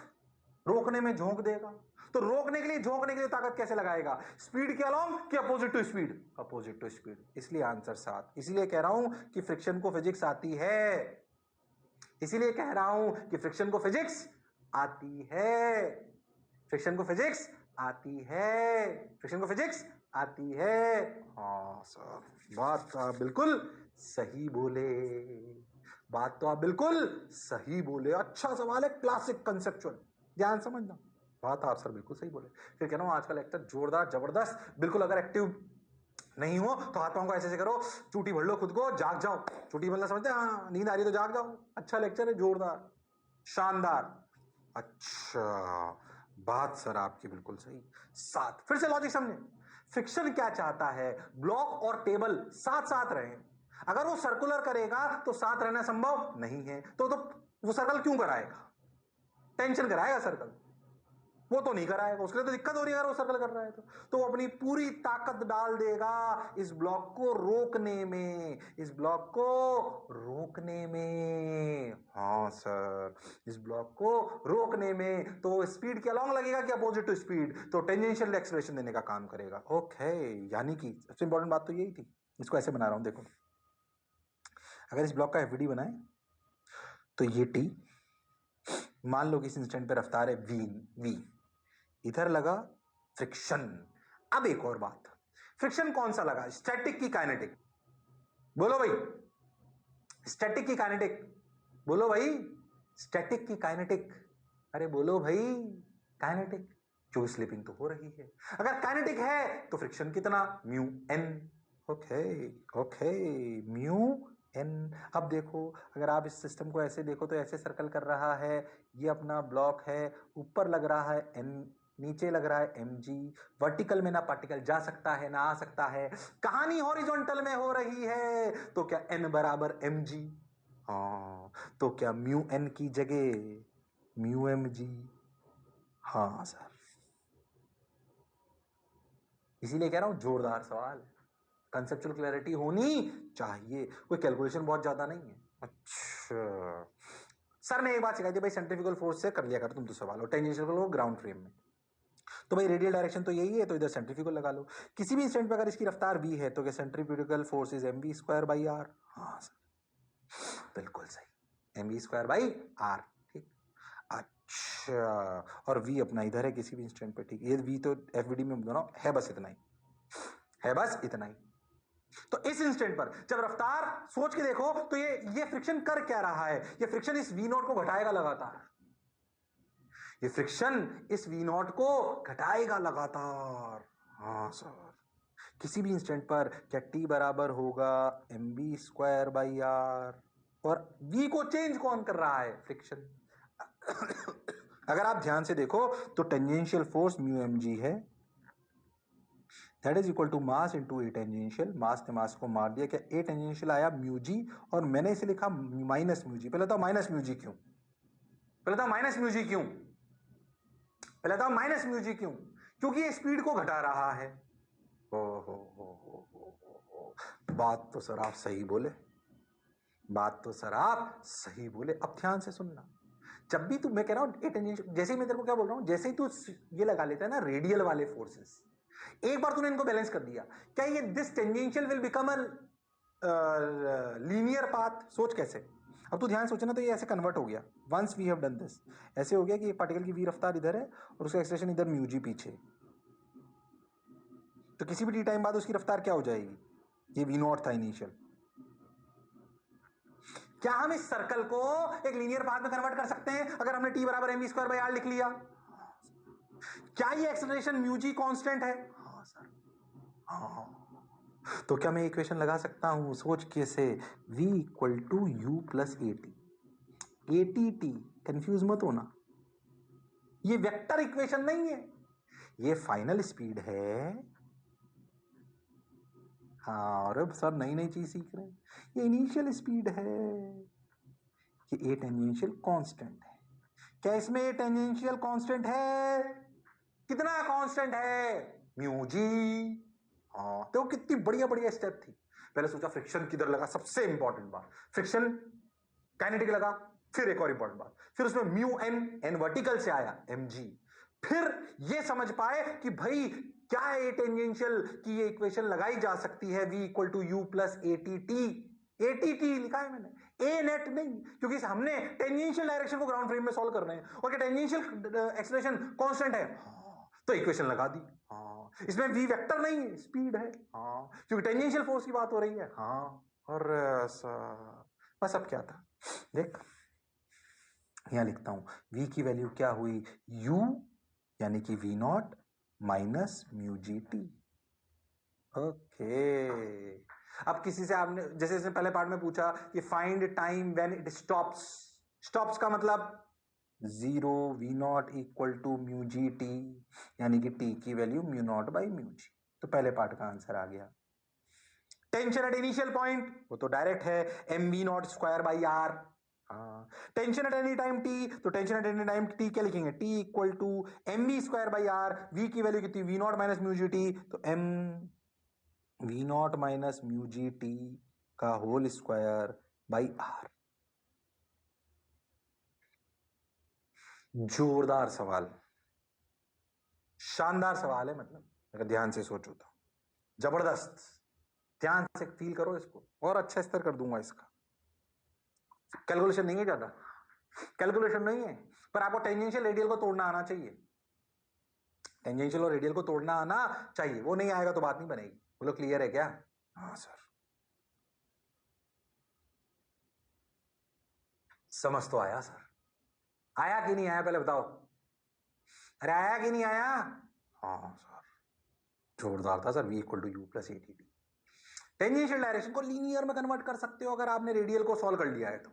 रोकने में झोंक देगा? तो रोकने के लिए, झोंकने के लिए ताकत कैसे लगाएगा? स्पीड के अलोंग कि opposite to speed? Opposite to speed. इसलिए आंसर 7। इसलिए कह रहा हूं कि फ्रिक्शन को फिजिक्स आती है। इसीलिए कह रहा हूं कि फ्रिक्शन को फिजिक्स आती है। फ्रिक्शन को फिजिक्स आती है। फ्रिक्शन को फिजिक्स आती है। हाँ सर, बात तो आप बिल्कुल सही बोले। बात तो आप बिल्कुल सही बोले। अच्छा सवाल है, क्लासिक कंसेप्चुअल, ध्यान समझना। बात आप सर बिल्कुल सही बोले। फिर कह रहा हूं आज का लेक्चर जोरदार, जबरदस्त, बिल्कुल। अगर एक्टिव नहीं हो तो हाथ पांव को ऐसे ऐसे करो, चूटी भर लो खुद को, जाग जाओ। चूटी भरना समझते हैं? हाँ, नींद आ रही है तो जाग जाओ। अच्छा लेक्चर है, जोरदार, शानदार। अच्छा, बात सर आपकी बिल्कुल सही। 7, फिर से लॉजिक समझे। फ्रिक्शन क्या चाहता है? ब्लॉक और टेबल साथ साथ रहे। अगर वो सर्कुलर करेगा तो साथ रहना संभव नहीं है। तो वो सर्कल क्यों कराएगा? टेंशन कराएगा सर्कल, वो तो नहीं कराएगा। उसके लिए तो दिक्कत हो रही है अगर वो सर्कल कर रहा है तो वो अपनी पूरी ताकत डाल देगा इस ब्लॉक को रोकने में, इस ब्लॉक को रोकने में। हाँ सर, इस ब्लॉक को रोकने में। तो स्पीड के अलोंग लगेगा कि अपोजिट टू स्पीड? तो टेंजेंशियल एक्सेलरेशन देने का काम करेगा। ओके, यानी कि सबसे इंपॉर्टेंट बात तो यही थी। इसको ऐसे बना रहा हूं, देखो। अगर इस ब्लॉक का एफवीडी बनाए तो ये टी, मान लो कि इस इंस्टेंट पे रफ्तार है वी, इधर लगा फ्रिक्शन। अब एक और बात, फ्रिक्शन कौन सा लगा, स्टैटिक की काइनेटिक? बोलो भाई, स्टैटिक की काइनेटिक? बोलो भाई, स्टैटिक की काइनेटिक? अरे बोलो भाई, काइनेटिक। जो स्लिपिंग तो हो रही है। अगर काइनेटिक है तो फ्रिक्शन कितना? Mu N. Okay okay, mu N. अब देखो, अगर आप इस सिस्टम को ऐसे देखो तो ऐसे सर्कल कर रहा है, ये अपना ब्लॉक है, ऊपर लग रहा है एन, नीचे लग रहा है एम जी। वर्टिकल में ना पार्टिकल जा सकता है ना आ सकता है, कहानी हॉरिजॉन्टल में हो रही है। तो क्या एन बराबर एम जी? हाँ, तो क्या म्यू एन की जगह म्यू एम जी? हाँ सर, इसीलिए कह रहा हूं जोरदार सवाल, कंसेप्चुअल क्लैरिटी होनी चाहिए। कोई कैलकुलेशन बहुत ज्यादा नहीं है। अच्छा सर ने एक बात सिखाई थी भाई, सेंट्रीफ्यूगल फोर्स से कर लिया कर तुम तो सवाल, और टेंजेंशियल को ग्राउंड फ्रेम में, तो भाई रेडियल डायरेक्शन तो यही है, तो इधर सेंट्रीफ्यूगल लगा लो। किसी भी इंस्टेंट पे अगर इसकी रफ्तार v है तो क्या centrifugal force is mv square by are. हाँ सर बिल्कुल सही, mv स्क्वायर बाई आर। ठीक, अच्छा और v अपना इधर है किसी भी इंस्टेंट पे, ठीक, ये v तो एफबीडी में दोनों है, बस इतना ही है, बस इतना ही। तो इस इंस्टेंट पर जब रफ्तार सोच के देखो तो ये फ्रिक्शन कर क्या रहा है, ये फ्रिक्शन इस v नॉट को घटाएगा लगातार, ये फ्रिक्शन इस v नॉट को घटाएगा लगातार। हाँ सर, किसी भी इंस्टेंट पर क्या t बराबर होगा mv स्क्वायर बाई आर, और v को चेंज कौन कर रहा है, फ्रिक्शन। अगर आप ध्यान से देखो तो tangential force mu M G है, that is equal to mass into A tangential, mass ने मास को मार दिया, क्या ए टेंजेंशियल आया म्यू जी, और मैंने इसे लिखा माइनस म्यू जी। पहले तो माइनस म्यू जी क्यों, पहले तो माइनस म्यू जी क्यों, पहले तो माइनस म्यू जी क्यों, क्योंकि ये स्पीड को घटा रहा है। हो। बात तो सर आप सही बोले, बात तो सर आप सही बोले। अब ध्यान से सुनना, जब भी तू, मैं कह रहा हूं ए टेंजेंशियल, जैसे ही मैं तेरे को क्या बोल रहा हूं, जैसे ही तू ये लगा लेता है ना रेडियल वाले फोर्सेस, एक बार तूने इनको बैलेंस कर दिया, क्या ये this tangential will become a linear path. सोच कैसे, अब तू ध्यान सोचना, तो ये ऐसे कन्वर्ट हो गया, once we have done this, ऐसे हो गया कि एक पार्टिकल की वी रफ्तार इधर है और उसका एक्सलेशन इधर म्यू जी पीछे, तो किसी भी टी टाइम बाद उसकी रफ्तार क्या हो जाएगी, ये वी नॉट था इनिशियल। क्या हम इस सर्कल को एक लीनियर पाथ में कन्वर्ट कर सकते हैं अगर हमने टी बराबर एम स्क्वायर बाई आर लिख लिया। क्या ये एक्सेलरेशन म्यू जी कांस्टेंट है, हाँ सर, हाँ, तो क्या मैं इक्वेशन लगा सकता हूं, सोच कैसे, v equal to U plus A T T, confuse मत होना, ये वेक्टर इक्वेशन नहीं है, ये फाइनल स्पीड है। हाँ, और अब सर नई नई चीज सीख रहे हैं, ये इनिशियल स्पीड है, ये ए टेंजेंशियल कांस्टेंट है। क्या इसमें ए टेंजेंशियल कांस्टेंट है, कितना कांस्टेंट है, म्यू जी। हाँ तो कितनी बढ़िया बढ़िया स्टेप थी, पहले सोचा फ्रिक्शन किधर लगा, सबसे इंपॉर्टेंट बात फ्रिक्शन काइनेटिक लगा, फिर एक और इंपॉर्टेंट बात, फिर उसमें म्यू एन, एन वर्टिकल से आया एम जी, फिर ये समझ पाए कि भाई क्या ए टेंजेंशियल की ये इक्वेशन लगाई जा सकती है, v equal to U plus A T T, A T T लिखा है मैंने, ए नेट नहीं, क्योंकि हमने टेंजेंशियल डायरेक्शन को ग्राउंड फ्रेम में सॉल्व कर रहे हैं, और क्या टेंजेंशियल एक्सेलरेशन कांस्टेंट है, हाँ, तो इक्वेशन लगा दी। हाँ, इसमें v वेक्टर नहीं है, स्पीड है, हाँ, क्योंकि टेंजेंशियल फोर्स की बात हो रही है। हाँ, और बस अब क्या था देख, यहां लिखता हूं, v की वैल्यू क्या हुई, u यानी कि v not minus mu g T. Okay, अब किसी से आपने जैसे जैसे पहले पार्ट में पूछा कि find time when it stops, stops का मतलब zero, v nought equal to mu g t, यानी कि टी की value mu nought by mu g, तो पहले पार्ट का आंसर आ गया। टेंशन एट इनिशियल पॉइंट वो तो डायरेक्ट है, m v nought square by are. हाँ, tension at any time t, तो tension at any time t क्या लिखेंगे, t equal to m v square by r, v की वैल्यू कितनी, v nought minus mu g t, तो m v nought minus mu g t का whole square by r. जोरदार सवाल, शानदार सवाल है, मतलब अगर ध्यान से सोचो तो जबरदस्त, ध्यान से फील करो इसको, और अच्छा स्तर कर दूंगा इसका। कैलकुलेशन नहीं है ज्यादा, कैलकुलेशन नहीं है, पर आपको टेंजेंशियल रेडियल को तोड़ना आना चाहिए, टेंजेंशियल और रेडियल को तोड़ना आना चाहिए, वो नहीं आएगा तो बात नहीं बनेगी। बोलो क्लियर है क्या, हाँ सर, समझ तो आया सर, आया कि नहीं आया पहले बताओ, अरे आया कि नहीं आया, हाँ सर, जोरदार था sir, v equal to U plus A T T. Tangential direction को लीनियर में कन्वर्ट कर सकते हो अगर आपने रेडियल को सॉल्व कर लिया है तो,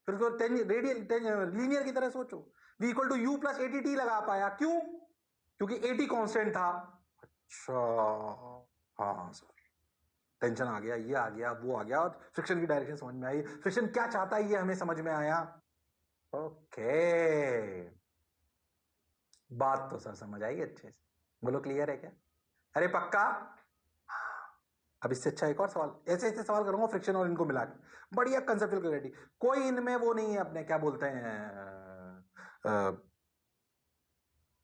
फिर उसको रेडियल लीनियर की तरह सोचो, v equal to U plus A T T लगा पाया, क्यों, क्योंकि ए टी कॉन्स्टेंट था। अच्छा, हाँ सर, टेंशन आ गया, ये आ गया, वो आ गया, और फ्रिक्शन की डायरेक्शन समझ में आई, फ्रिक्शन क्या चाहता है ये हमें समझ में आया। ओके, बात तो सर समझ आई अच्छे से, बोलो क्लियर है क्या, अरे पक्का, अब इससे अच्छा एक और सवाल, ऐसे ऐसे सवाल करूंगा फ्रिक्शन और इनको मिला के, बढ़िया कंसेप्चुअल क्लैरिटी। कोई इनमें वो नहीं है अपने क्या बोलते हैं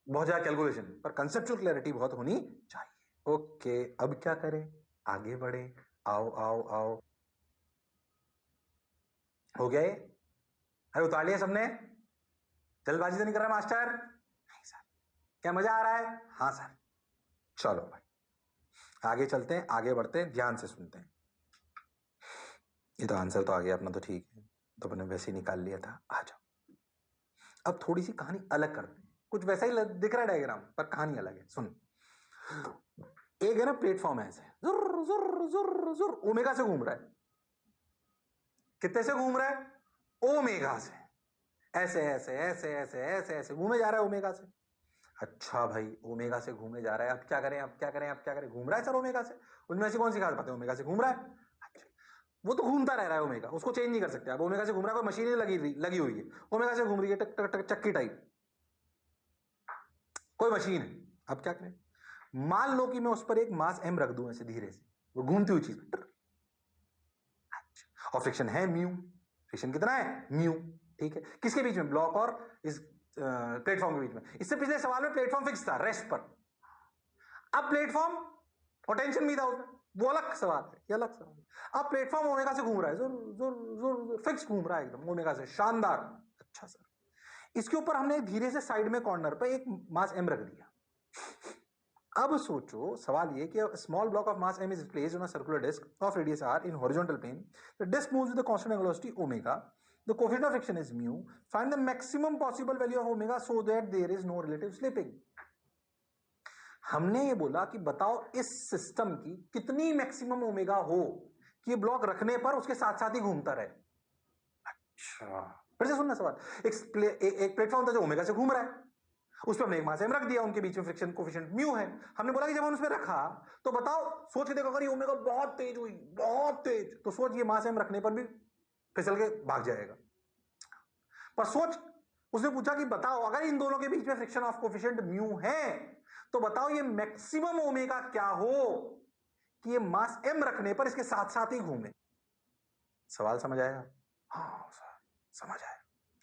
बहुत ज्यादा कैलकुलेशन, पर कंसेप्चुअल क्लैरिटी बहुत होनी चाहिए। ओके, अब क्या करें, आगे बढ़े। आओ आओ आओ, हो गया ये? अरे उतार लिया सबने? जल्दबाजी तो नहीं कर रहा मास्टर? नहीं सर। क्या मजा आ रहा है? हाँ सर। चलो भाई आगे चलते हैं, आगे बढ़ते हैं, ध्यान से सुनते हैं। ये तो आंसर तो आ गया अपना, तो ठीक है, तो अपने वैसे ही निकाल लिया था। आ जाओ, अब थोड़ी सी कहानी अलग करते हैं। कुछ वैसा ही दिख रहा है डायग्राम, पर कहानी अलग है। सुन, एक है ना प्लेटफॉर्म है, ऐसे जुर जुर जुर जुर ओमेगा से घूम रहा है। कितने से घूम रहा है? ओमेगा से। ऐसे ऐसे ऐसे ऐसे ऐसे ऐसे घूमे जा रहा है ओमेगा से। अच्छा भाई, ओमेगा से घूमे जा रहा है, अब क्या करें, अब क्या करें, अब क्या करें? घूम रहा है सर ओमेगा से, उनमें ऐसी कौन सी खास बात है, ओमेगा से घूम रहा है। अच्छा, वो तो घूमता रह रहा है ओमेगा, उसको चेंज नहीं कर सकते। अब ओमेगा से घूम रहा है, कोई मशीन लगी हुई है, ओमेगा से घूम रही है, टक टक टक चक्की टाइप, कोई मशीन है। अब क्या करें? मान लो कि मैं उस पर एक मास एम रख दूं ऐसे धीरे से, वो घूमती हुई चीज। और फ्रिक्शन है म्यू, फ्रिक्शन कितना है? म्यू। ठीक है, किसके बीच में? ब्लॉक और इस प्लेटफॉर्म के बीच में। इससे पिछले सवाल में प्लेटफॉर्म फिक्स था रेस्ट पर, अब प्लेटफॉर्म और टेंशन भी था उसमें, वो अलग सवाल है, ये अलग सवाल है। अब प्लेटफॉर्म ओमेगा से घूम रहा है, जोर जोर जोर जोर फिक्स घूम रहा है एकदम ओमेगा से, शानदार। अच्छा सर, इसके ऊपर हमने धीरे से साइड में कॉर्नर पे एक मास एम रख दिया। अब सोचो, सवाल ये कि small block of mass m is placed on a circular disk of radius r in horizontal plane. The disk moves with a constant angular velocity omega. The coefficient of friction is mu. Find the maximum possible value of omega so that there is no relative slipping. हमने ये बोला कि बताओ इस system की कितनी maximum omega हो कि ब्लॉक रखने पर उसके साथ साथ ही घूमता रहे। अच्छा, फिर से सुनना सवाल। एक प्लेटफॉर्म था जो ओमेगा से घूम रहा है, उस पर हमने एक मास एम रख दिया, उनके बीच में फ्रिक्शन कोफिशिएंट म्यू है। हमने बोला कि जब हमने उसमें रखा तो बताओ, सोच के देखो, अगर ये ओमेगा बहुत तेज हुई, बहुत तेज, तो सोच ये मास एम रखने पर भी फिसल के भाग जाएगा। पर सोच, उसने पूछा कि बताओ अगर इन दोनों के बीच में फ्रिक्शन ऑफ कोफिशिएंट म्यू है तो बताओ ये मैक्सिमम ओमेगा क्या हो कि ये मास एम रखने पर इसके साथ साथ ही घूमे। सवाल समझ आया? हाँ सर समझ आया,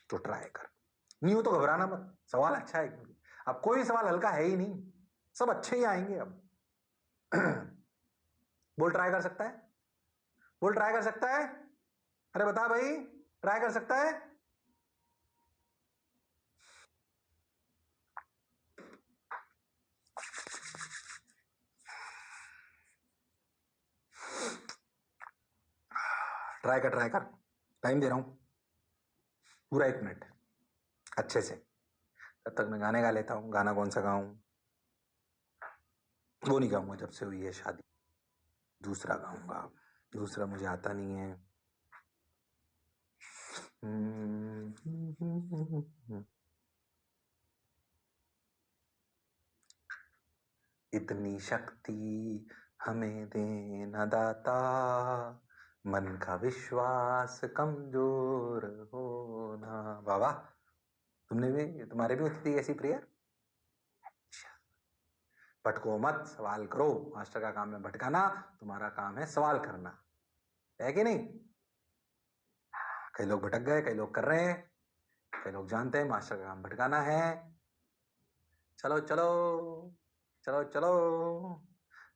तो ट्राई कर। न्यू तो घबराना मत, सवाल अच्छा है। अब कोई सवाल हल्का है ही नहीं, सब अच्छे ही आएंगे अब। बोल ट्राई कर सकता है? बोल ट्राई कर सकता है? अरे बता भाई, ट्राई कर सकता है? ट्राई कर, ट्राई कर, टाइम दे रहा हूं पूरा 1 मिनट, अच्छे से। तब तक मैं गाने गा लेता हूं। गाना कौन सा गाऊं? वो नहीं गाऊंगा जब से हुई है शादी, दूसरा गाऊंगा। दूसरा मुझे आता नहीं है। इतनी शक्ति हमें देना दाता, मन का विश्वास कमजोर होना। बाबा, तुमने भी, तुम्हारे भी होती थी ऐसी प्रेयर? भटको मत, सवाल करो। मास्टर का काम है भटकाना, तुम्हारा काम है सवाल करना, है कि नहीं? कई लोग भटक गए, कई लोग कर रहे हैं, कई लोग जानते हैं मास्टर का काम भटकाना है। चलो चलो चलो चलो,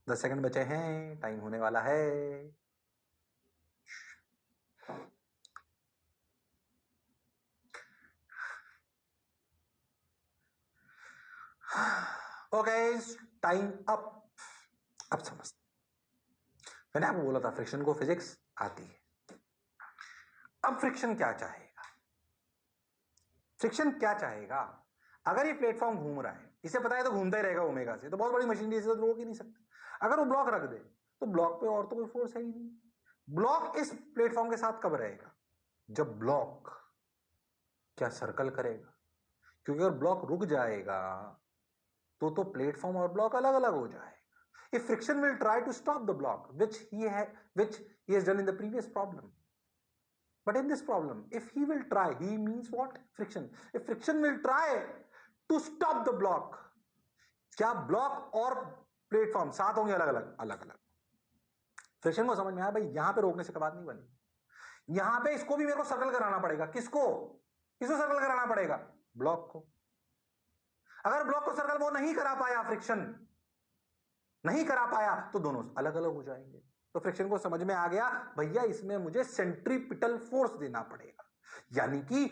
10 सेकंड बचे हैं, टाइम होने वाला है। Okay, time up. अब समझ, मैंने आपको बोला था फ्रिक्शन को फिजिक्स आती है। अब फ्रिक्शन क्या चाहेगा? फ्रिक्शन क्या चाहेगा? अगर ये प्लेटफॉर्म घूम रहा है, इसे पता है तो घूमता ही रहेगा ओमेगा से, तो बहुत बड़ी मशीनरी इसे तो रोक ही नहीं सकते। अगर वो ब्लॉक रख दे तो ब्लॉक पे और तो कोई फोर्स है ही नहीं। ब्लॉक इस प्लेटफॉर्म के साथ कब रहेगा? जब ब्लॉक क्या सर्कल करेगा, क्योंकि अगर ब्लॉक रुक जाएगा तो प्लेटफॉर्म और ब्लॉक अलग अलग हो जाएगा। If friction will try to stop the block, which he has done in the previous problem. But in this problem, if he will try, he means what? Friction. If friction will try to stop the block, क्या block और platform साथ होंगे अलग अलग? अलग अलग। Friction को समझ में आया भाई, यहां पे रोकने से बात नहीं बनी, यहां पे इसको भी मेरे को सर्कल कराना पड़ेगा। किसको सर्कल कराना पड़ेगा? ब्लॉक को। अगर ब्लॉक को सर्कल वो नहीं करा पाया, फ्रिक्शन नहीं करा पाया, तो दोनों अलग अलग हो जाएंगे। तो फ्रिक्शन को समझ में आ गया भैया, इसमें मुझे सेंट्रीपिटल फोर्स देना पड़ेगा, यानी कि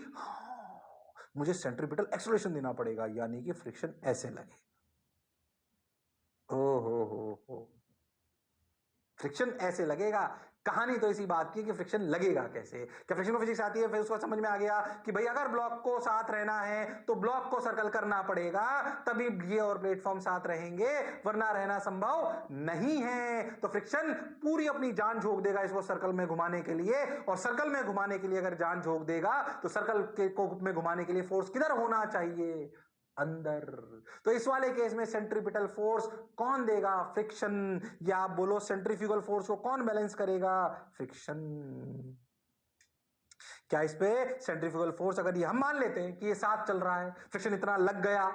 मुझे सेंट्रीपिटल एक्सेलरेशन देना पड़ेगा, यानी कि फ्रिक्शन ऐसे लगेगा। ओ हो, फ्रिक्शन ऐसे लगेगा। कहानी तो इसी बात की कि फ्रिक्शन लगेगा कैसे। क्या फ्रिक्शन को फिजिक्स आती है? फिर उसको समझ में आ गया कि भाई अगर ब्लॉक को साथ रहना है तो ब्लॉक को सर्कल करना पड़ेगा, तभी ये और प्लेटफॉर्म साथ रहेंगे, वरना रहना संभव नहीं है। तो फ्रिक्शन पूरी अपनी जान झोंक देगा इसको सर्कल में घुमाने के लिए, और सर्कल में घुमाने के लिए अगर जान झोंक देगा तो सर्कल को में घुमाने के लिए फोर्स किधर होना चाहिए? अंदर। तो इस वाले केस में सेंट्रीपिटल फोर्स कौन देगा? फ्रिक्शन। या आप बोलो सेंट्रीफ्यूगल फोर्स को कौन बैलेंस करेगा? फ्रिक्शन। क्या इस पे सेंट्रीफ्यूगल फोर्स, अगर ये हम मान लेते हैं कि ये साथ चल रहा है, फ्रिक्शन इतना लग गया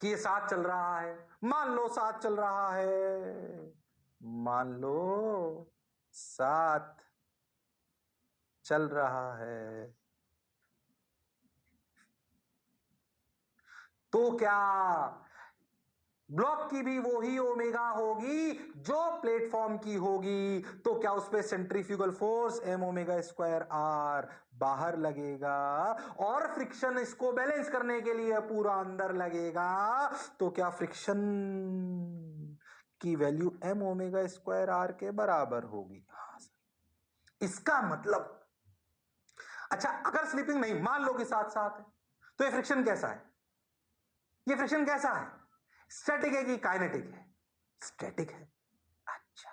कि ये साथ चल रहा है, मान लो साथ चल रहा है, मान लो साथ चल रहा है, तो क्या ब्लॉक की भी वही ओमेगा होगी जो प्लेटफॉर्म की होगी? तो क्या उस पे centrifugal force m omega square r बाहर लगेगा, और फ्रिक्शन इसको बैलेंस करने के लिए पूरा अंदर लगेगा? तो क्या फ्रिक्शन की value m omega square r के बराबर होगी? हाँ सर। इसका मतलब, अच्छा अगर स्लिपिंग नहीं, मान लो कि साथ साथ है, तो ये फ्रिक्शन कैसा है? ये फ्रिक्शन कैसा है? स्टैटिक है कि काइनेटिक है? स्टैटिक है। अच्छा,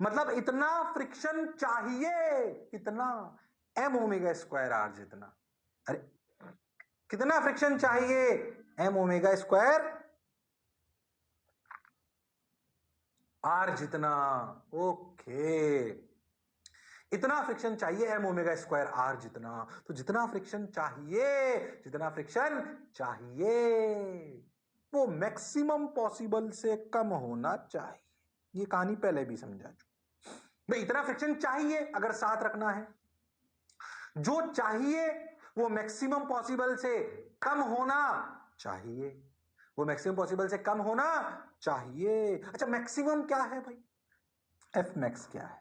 मतलब इतना फ्रिक्शन चाहिए, कितना? एम ओमेगा स्क्वायर आर जितना। अरे कितना फ्रिक्शन चाहिए? एम ओमेगा स्क्वायर आर जितना। ओके, इतना फ्रिक्शन चाहिए एम ओमेगा स्क्वायर आर जितना। तो जितना फ्रिक्शन चाहिए, जितना फ्रिक्शन चाहिए वो मैक्सिमम पॉसिबल से कम होना चाहिए। ये कहानी पहले भी समझा चुका भाई। इतना फ्रिक्शन चाहिए अगर साथ रखना है, जो चाहिए वो मैक्सिमम पॉसिबल से कम होना चाहिए, वो मैक्सिमम पॉसिबल से कम होना चाहिए। अच्छा मैक्सिमम क्या है भाई? एफ मैक्स क्या है?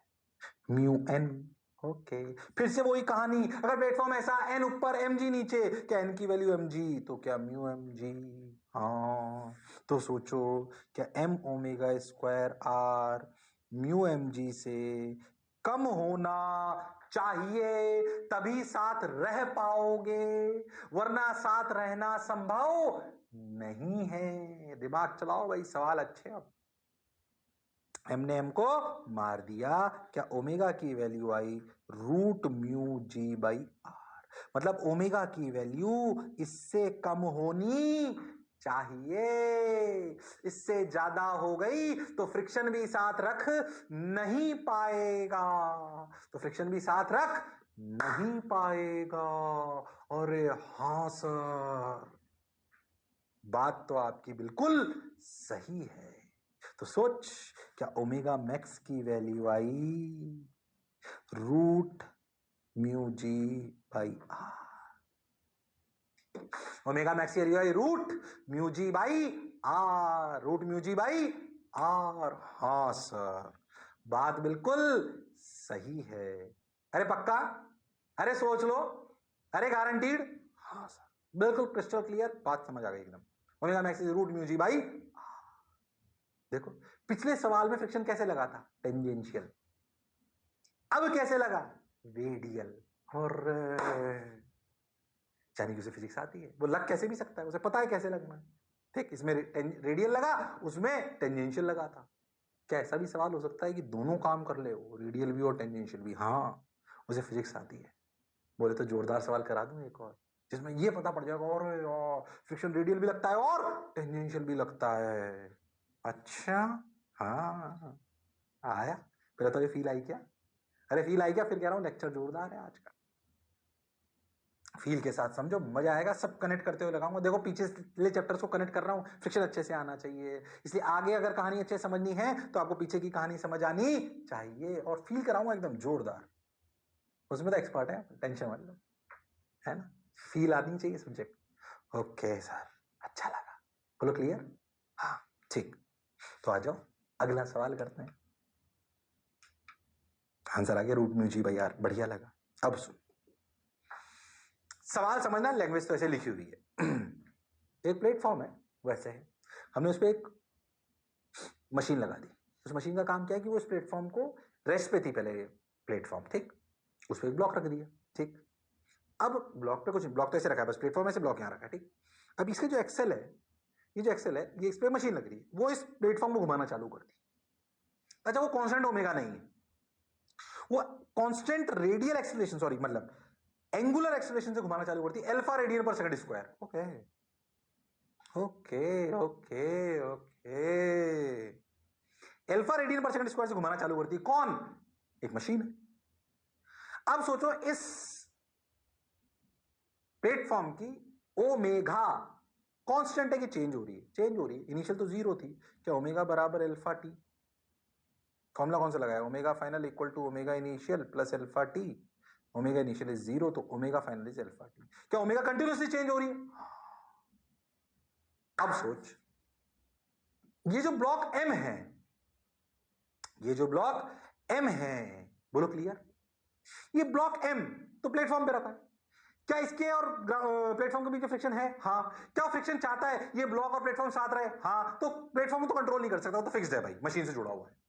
Mu N. ओके, फिर से वही कहानी, अगर प्लेटफॉर्म ऐसा एन ऊपर एम जी नीचे, क्या एन की वैल्यू एम जी, तो क्या म्यू एम जी? हाँ, तो सोचो, क्या M omega square R mu M G से कम होना चाहिए, तभी साथ रह पाओगे, वरना साथ रहना संभव नहीं है। दिमाग चलाओ भाई, सवाल अच्छे। अब एम ने एम को मार दिया, क्या ओमेगा की वैल्यू आई root mu ji by R, मतलब ओमेगा की वैल्यू इससे कम होनी चाहिए। इससे ज्यादा हो गई तो फ्रिक्शन भी साथ रख नहीं पाएगा, तो फ्रिक्शन भी साथ रख नहीं पाएगा। अरे हाँ सर, बात तो आपकी बिल्कुल सही है। तो सोच, क्या ओमेगा मैक्स की वैल्यू आई root mu ji by r? Omega max की वैल्यू आई root mu ji by r, root mu ji by are. हाँ सर, बात बिल्कुल सही है। अरे पक्का? अरे सोच लो, अरे गारंटीड? हाँ सर, बिल्कुल क्रिस्टल क्लियर, बात समझ आ गई एकदम। Omega max is root mu ji by R. देखो पिछले सवाल में फ्रिक्शन कैसे लगा था? टेंजेंशियल। अब कैसे लगा? रेडियल। और यानी कि उसे फिजिक्स आती है, वो लग कैसे भी सकता है, उसे पता है कैसे लगना है। ठीक, इसमें रेडियल लगा, उसमें टेंजेंशियल लगा था। क्या ऐसा भी सवाल हो सकता है कि दोनों काम कर ले, वो रेडियल भी और टेंजेंशियल भी? हाँ, उसे फिजिक्स आती है। बोले तो जोरदार सवाल करा दूं एक और, जिसमें ये पता पड़ जाएगा और फ्रिक्शन रेडियल भी लगता है और टेंजेंशियल भी लगता है। अच्छा, हाँ आया। पहले तो ये फील आई क्या? अरे फील आई क्या? फिर कह रहा हूं लेक्चर जोरदार है आज का। फील के साथ समझो, मजा आएगा। सब कनेक्ट करते हुए लगाऊंगा। देखो पीछे ले चैप्टर्स को कनेक्ट कर रहा हूं, फ्रिक्शन अच्छे से आना चाहिए, इसलिए आगे अगर कहानी अच्छे से समझनी है तो आपको पीछे की कहानी समझ आनी चाहिए, और फील कराऊंगा एकदम जोरदार। उसमें तो एक्सपर्ट है, टेंशन मत लो, है ना। फील आनी चाहिए सब्जेक्ट। ओके सर, अच्छा लगा, बोलो क्लियर। हाँ ठीक, तो आ जाओ अगला सवाल करते हैं। आंसर आ गया, रूट म्यूजी भाई यार, बढ़िया लगा। अब सुन, सवाल समझना, लैंग्वेज तो ऐसे लिखी हुई है। एक प्लेटफॉर्म है, वैसे है, हमने उस पर एक मशीन लगा दी। उस मशीन का काम क्या है कि वो इस प्लेटफॉर्म को, रेस्ट पे थी पहले प्लेटफॉर्म, ठीक, उस पर एक ब्लॉक रख दिया, ठीक। अब ब्लॉक पे कुछ, ब्लॉक तो ऐसे रखा है बस, प्लेटफॉर्म ऐसे ब्लॉक यहाँ रखा है, ठीक। अब इसके जो एक्सेल है, ये जो एक्सेल है, ये इस पे मशीन लग रही है, वो इस प्लेटफॉर्म को घुमाना चालू कर दी। अच्छा, वो कांस्टेंट ओमेगा नहीं है, वो कांस्टेंट रेडियल एक्सेलरेशन, सॉरी मतलब एंगुलर एक्सेलरेशन से घुमाना चालू करती है, अल्फा रेडियन पर second square. Okay okay okay okay, alpha radian पर सेकंड स्क्वायर से घुमाना चालू करती है कौन? एक मशीन है। अब सोचो इस प्लेटफॉर्म की ओमेगा कांस्टेंट है कि चेंज हो रही है? चेंज हो रही है। इनिशियल तो जीरो थी, क्या ओमेगा बराबर अल्फा टी, फॉर्मूला कौन सा लगाया? Omega final equal to omega initial plus alpha T. Omega initial is zero, तो omega final is alpha t. क्या ओमेगा कंटिन्यूसली चेंज हो रही है? अब सोच, ये जो ब्लॉक एम है, ये जो ब्लॉक एम है, बोलो क्लियर, ये ब्लॉक एम तो प्लेटफॉर्म पे रखा है, क्या इसके और प्लेटफॉर्म के बीच में फ्रिक्शन है? हाँ। क्या फ्रिक्शन चाहता है ये ब्लॉक और प्लेटफॉर्म साथ रहे? हाँ। तो प्लेटफॉर्म तो कंट्रोल नहीं कर सकता, तो फिक्स्ड है भाई, मशीन से जुड़ा हुआ है।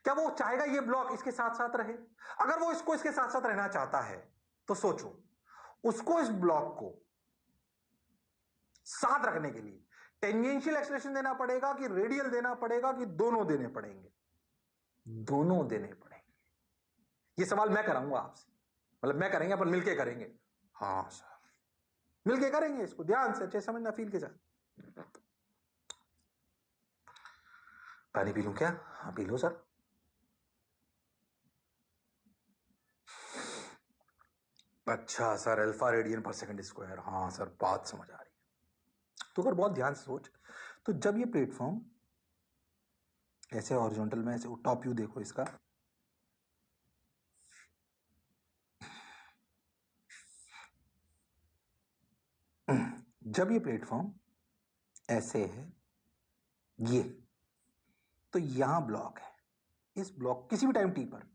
क्या वो चाहेगा ये ब्लॉक इसके साथ साथ रहे? अगर वो इसको इसके साथ साथ रहना चाहता है तो सोचो, उसको इस ब्लॉक को साथ रखने के लिए टेंजेंशियल एक्सेलरेशन देना पड़ेगा कि रेडियल देना पड़ेगा कि दोनों देने पड़ेंगे? दोनों देने पड़ेंगे। ये सवाल मैं कराऊंगा आपसे, मतलब मैं करेंगे, अपन मिलके करेंगे। हाँ सर, मिलके करेंगे इसको, ध्यान से अच्छे समझना, फील के साथ। पानी पी लूं क्या? हाँ पी लो सर। अच्छा सर, अल्फा रेडियन पर सेकंड स्क्वायर, हाँ सर बात समझ आ रही है। तो अगर बहुत ध्यान से सोच, तो जब ये प्लेटफॉर्म ऐसे हॉरिजॉन्टल में, ऐसे टॉप व्यू देखो इसका, जब ये प्लेटफॉर्म ऐसे है, ये तो यहां ब्लॉक है, इस ब्लॉक किसी भी टाइम टी पर,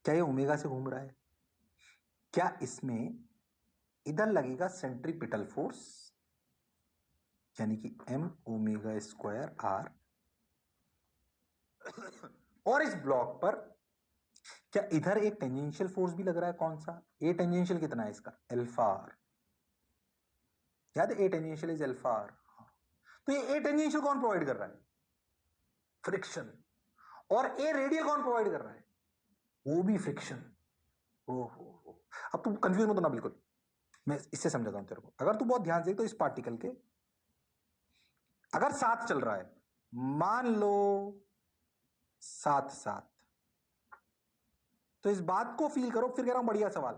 क्या ये ओमेगा से घूम रहा है? क्या इसमें इधर लगेगा सेंट्रीपिटल फोर्स, यानी कि एम ओमेगा स्क्वायर आर, और इस ब्लॉक पर क्या इधर एक टेंजेंशियल फोर्स भी लग रहा है? कौन सा? ए टेंजेंशियल कितना है इसका? अल्फा आर, याद है A tangential is alpha R. तो ये ए टेंजेंशियल कौन प्रोवाइड कर रहा है? फ्रिक्शन। और ए रेडियल कौन प्रोवाइड कर रहा है? वो भी फ्रिक्शन। ओहो, अब तू कंफ्यूज मत होना बिल्कुल, मैं इससे समझाता हूं तेरे को। अगर तू बहुत ध्यान से, तो इस पार्टिकल के अगर साथ चल रहा है, मान लो साथ साथ, तो इस बात को फील करो। फिर कह रहा हूं बढ़िया सवाल,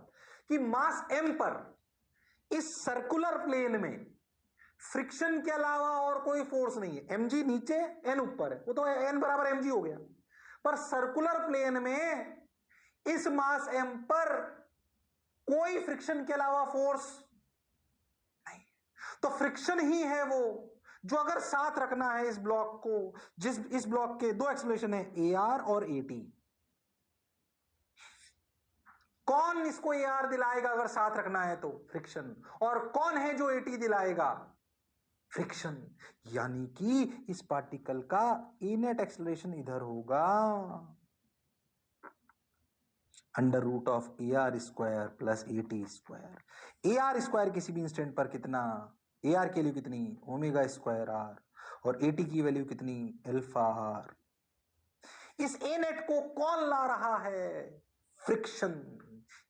कि मास एम पर इस सर्कुलर प्लेन में फ्रिक्शन के अलावा और कोई फोर्स नहीं है। mg नीचे, n ऊपर है, वो तो n बराबर mg हो गया। पर सर्कुलर प्लेन में इस मास m पर कोई फ्रिक्शन के अलावा फोर्स नहीं, तो फ्रिक्शन ही है वो जो अगर साथ रखना है इस ब्लॉक को, जिस इस ब्लॉक के दो एक्सप्लेनेशन है, ए आर और ए टी, कौन इसको ए आर दिलाएगा अगर साथ रखना है? तो फ्रिक्शन। और कौन है जो ए टी दिलाएगा? फ्रिक्शन। यानी कि इस पार्टिकल का इनेट एक्सेलरेशन इधर होगा, under root of A R square plus A T square. A R square किसी भी इंस्टेंट पर कितना? ए आर की वैल्यू कितनी? Omega square R. और ए टी की वैल्यू कितनी? Alpha R. इस ए नेट को कौन ला रहा है? फ्रिक्शन।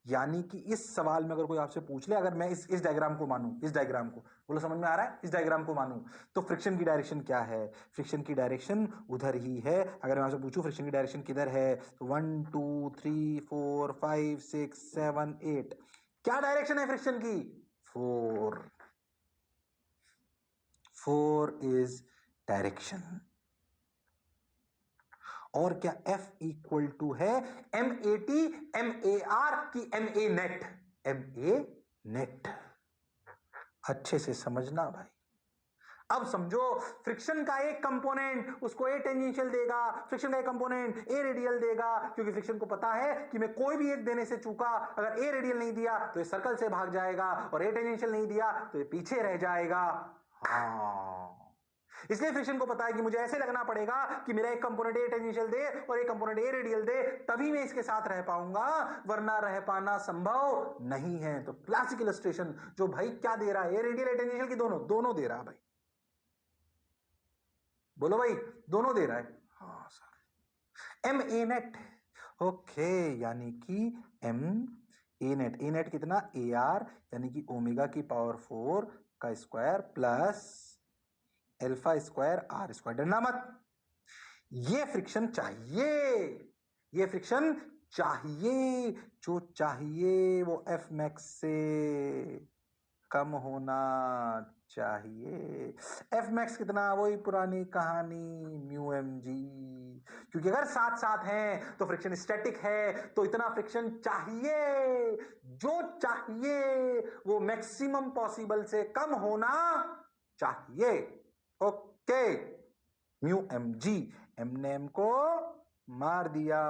यानी कि इस सवाल में अगर कोई आपसे पूछ ले, अगर मैं इस डायग्राम को मानूं, इस डायग्राम को, बोलो समझ में आ रहा है? इस डायग्राम को मानूं तो फ्रिक्शन की डायरेक्शन क्या है? फ्रिक्शन की डायरेक्शन उधर ही है। अगर मैं आपसे पूछूं फ्रिक्शन की डायरेक्शन किधर है, तो 1 2 3 4 5 6 7 8, क्या डायरेक्शन है फ्रिक्शन की? 4 इज डायरेक्शन। और क्या F इक्वल टू है MAT MAR की MA नेट? MA net. अच्छे से समझना भाई। अब समझो, फ्रिक्शन का एक कंपोनेंट उसको ए टेंजेंशियल देगा, फ्रिक्शन का एक कंपोनेंट ए रेडियल देगा, क्योंकि फ्रिक्शन को पता है कि मैं कोई भी एक देने से चूका, अगर ए रेडियल नहीं दिया तो ये सर्कल से भाग जाएगा, और ए टेंजेंशियल नहीं दिया तो ये पीछे रह जाएगा। हाँ, इसलिए फ्रिक्शन को पता है कि मुझे ऐसे लगना पड़ेगा कि मेरा एक कंपोनेंट ए टेंजेंशियल दे और एक कंपोनेंट ए रेडियल दे, तभी मैं इसके साथ रह पाऊंगा, वरना रह पाना संभव नहीं है। तो क्लासिक इलस्ट्रेशन जो भाई क्या दे रहा है, ए रेडियल ए टेंजेंशियल की दोनों दे रहा है भाई। बोलो भाई, दोनों दे रहा है। हाँ sir, m a net. Okay, यानी कि m a net, a net कितना? ए आर, यानी कि ओमेगा की पावर 4 का square plus alpha square R square. डरना मत, ये फ्रिक्शन चाहिए, ये फ्रिक्शन चाहिए। जो चाहिए वो एफ मैक्स से कम होना चाहिए। एफ मैक्स कितना? वही पुरानी कहानी, म्यू एम जी। क्योंकि अगर साथ साथ हैं तो फ्रिक्शन स्टैटिक है, तो इतना फ्रिक्शन चाहिए। जो चाहिए वो मैक्सिमम पॉसिबल से कम होना चाहिए। Okay, mu M G. M ने एम को मार दिया,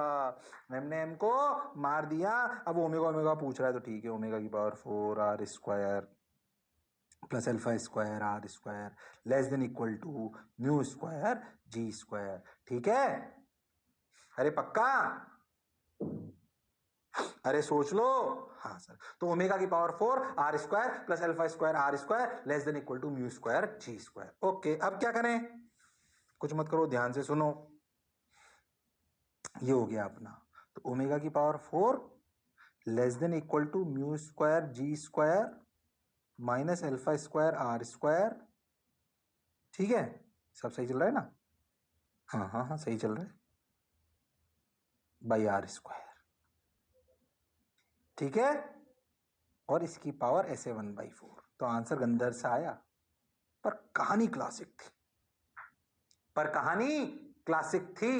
एम ने एम को मार दिया। अब ओमेगा ओमेगा पूछ रहा है तो ठीक है, ओमेगा की power 4 R square plus alpha square R square less than equal to mu square G square. ठीक है? अरे पक्का? अरे सोच लो। हाँ सर, तो ओमेगा की power 4 R square plus alpha square R square less than equal to mu square G square. Okay, अब क्या करें? कुछ मत करो, ध्यान से सुनो। ये हो गया अपना, तो ओमेगा की power 4 less than equal to mu square G square minus alpha square R square. ठीक है? सब सही चल रहा है ना? हाँ हाँ हाँ, सही चल रहा है, बाई आर स्क्वायर। ठीक है? और इसकी पावर ऐसे 1/4। तो आंसर गंदर से आया, पर कहानी क्लासिक थी, पर कहानी क्लासिक थी।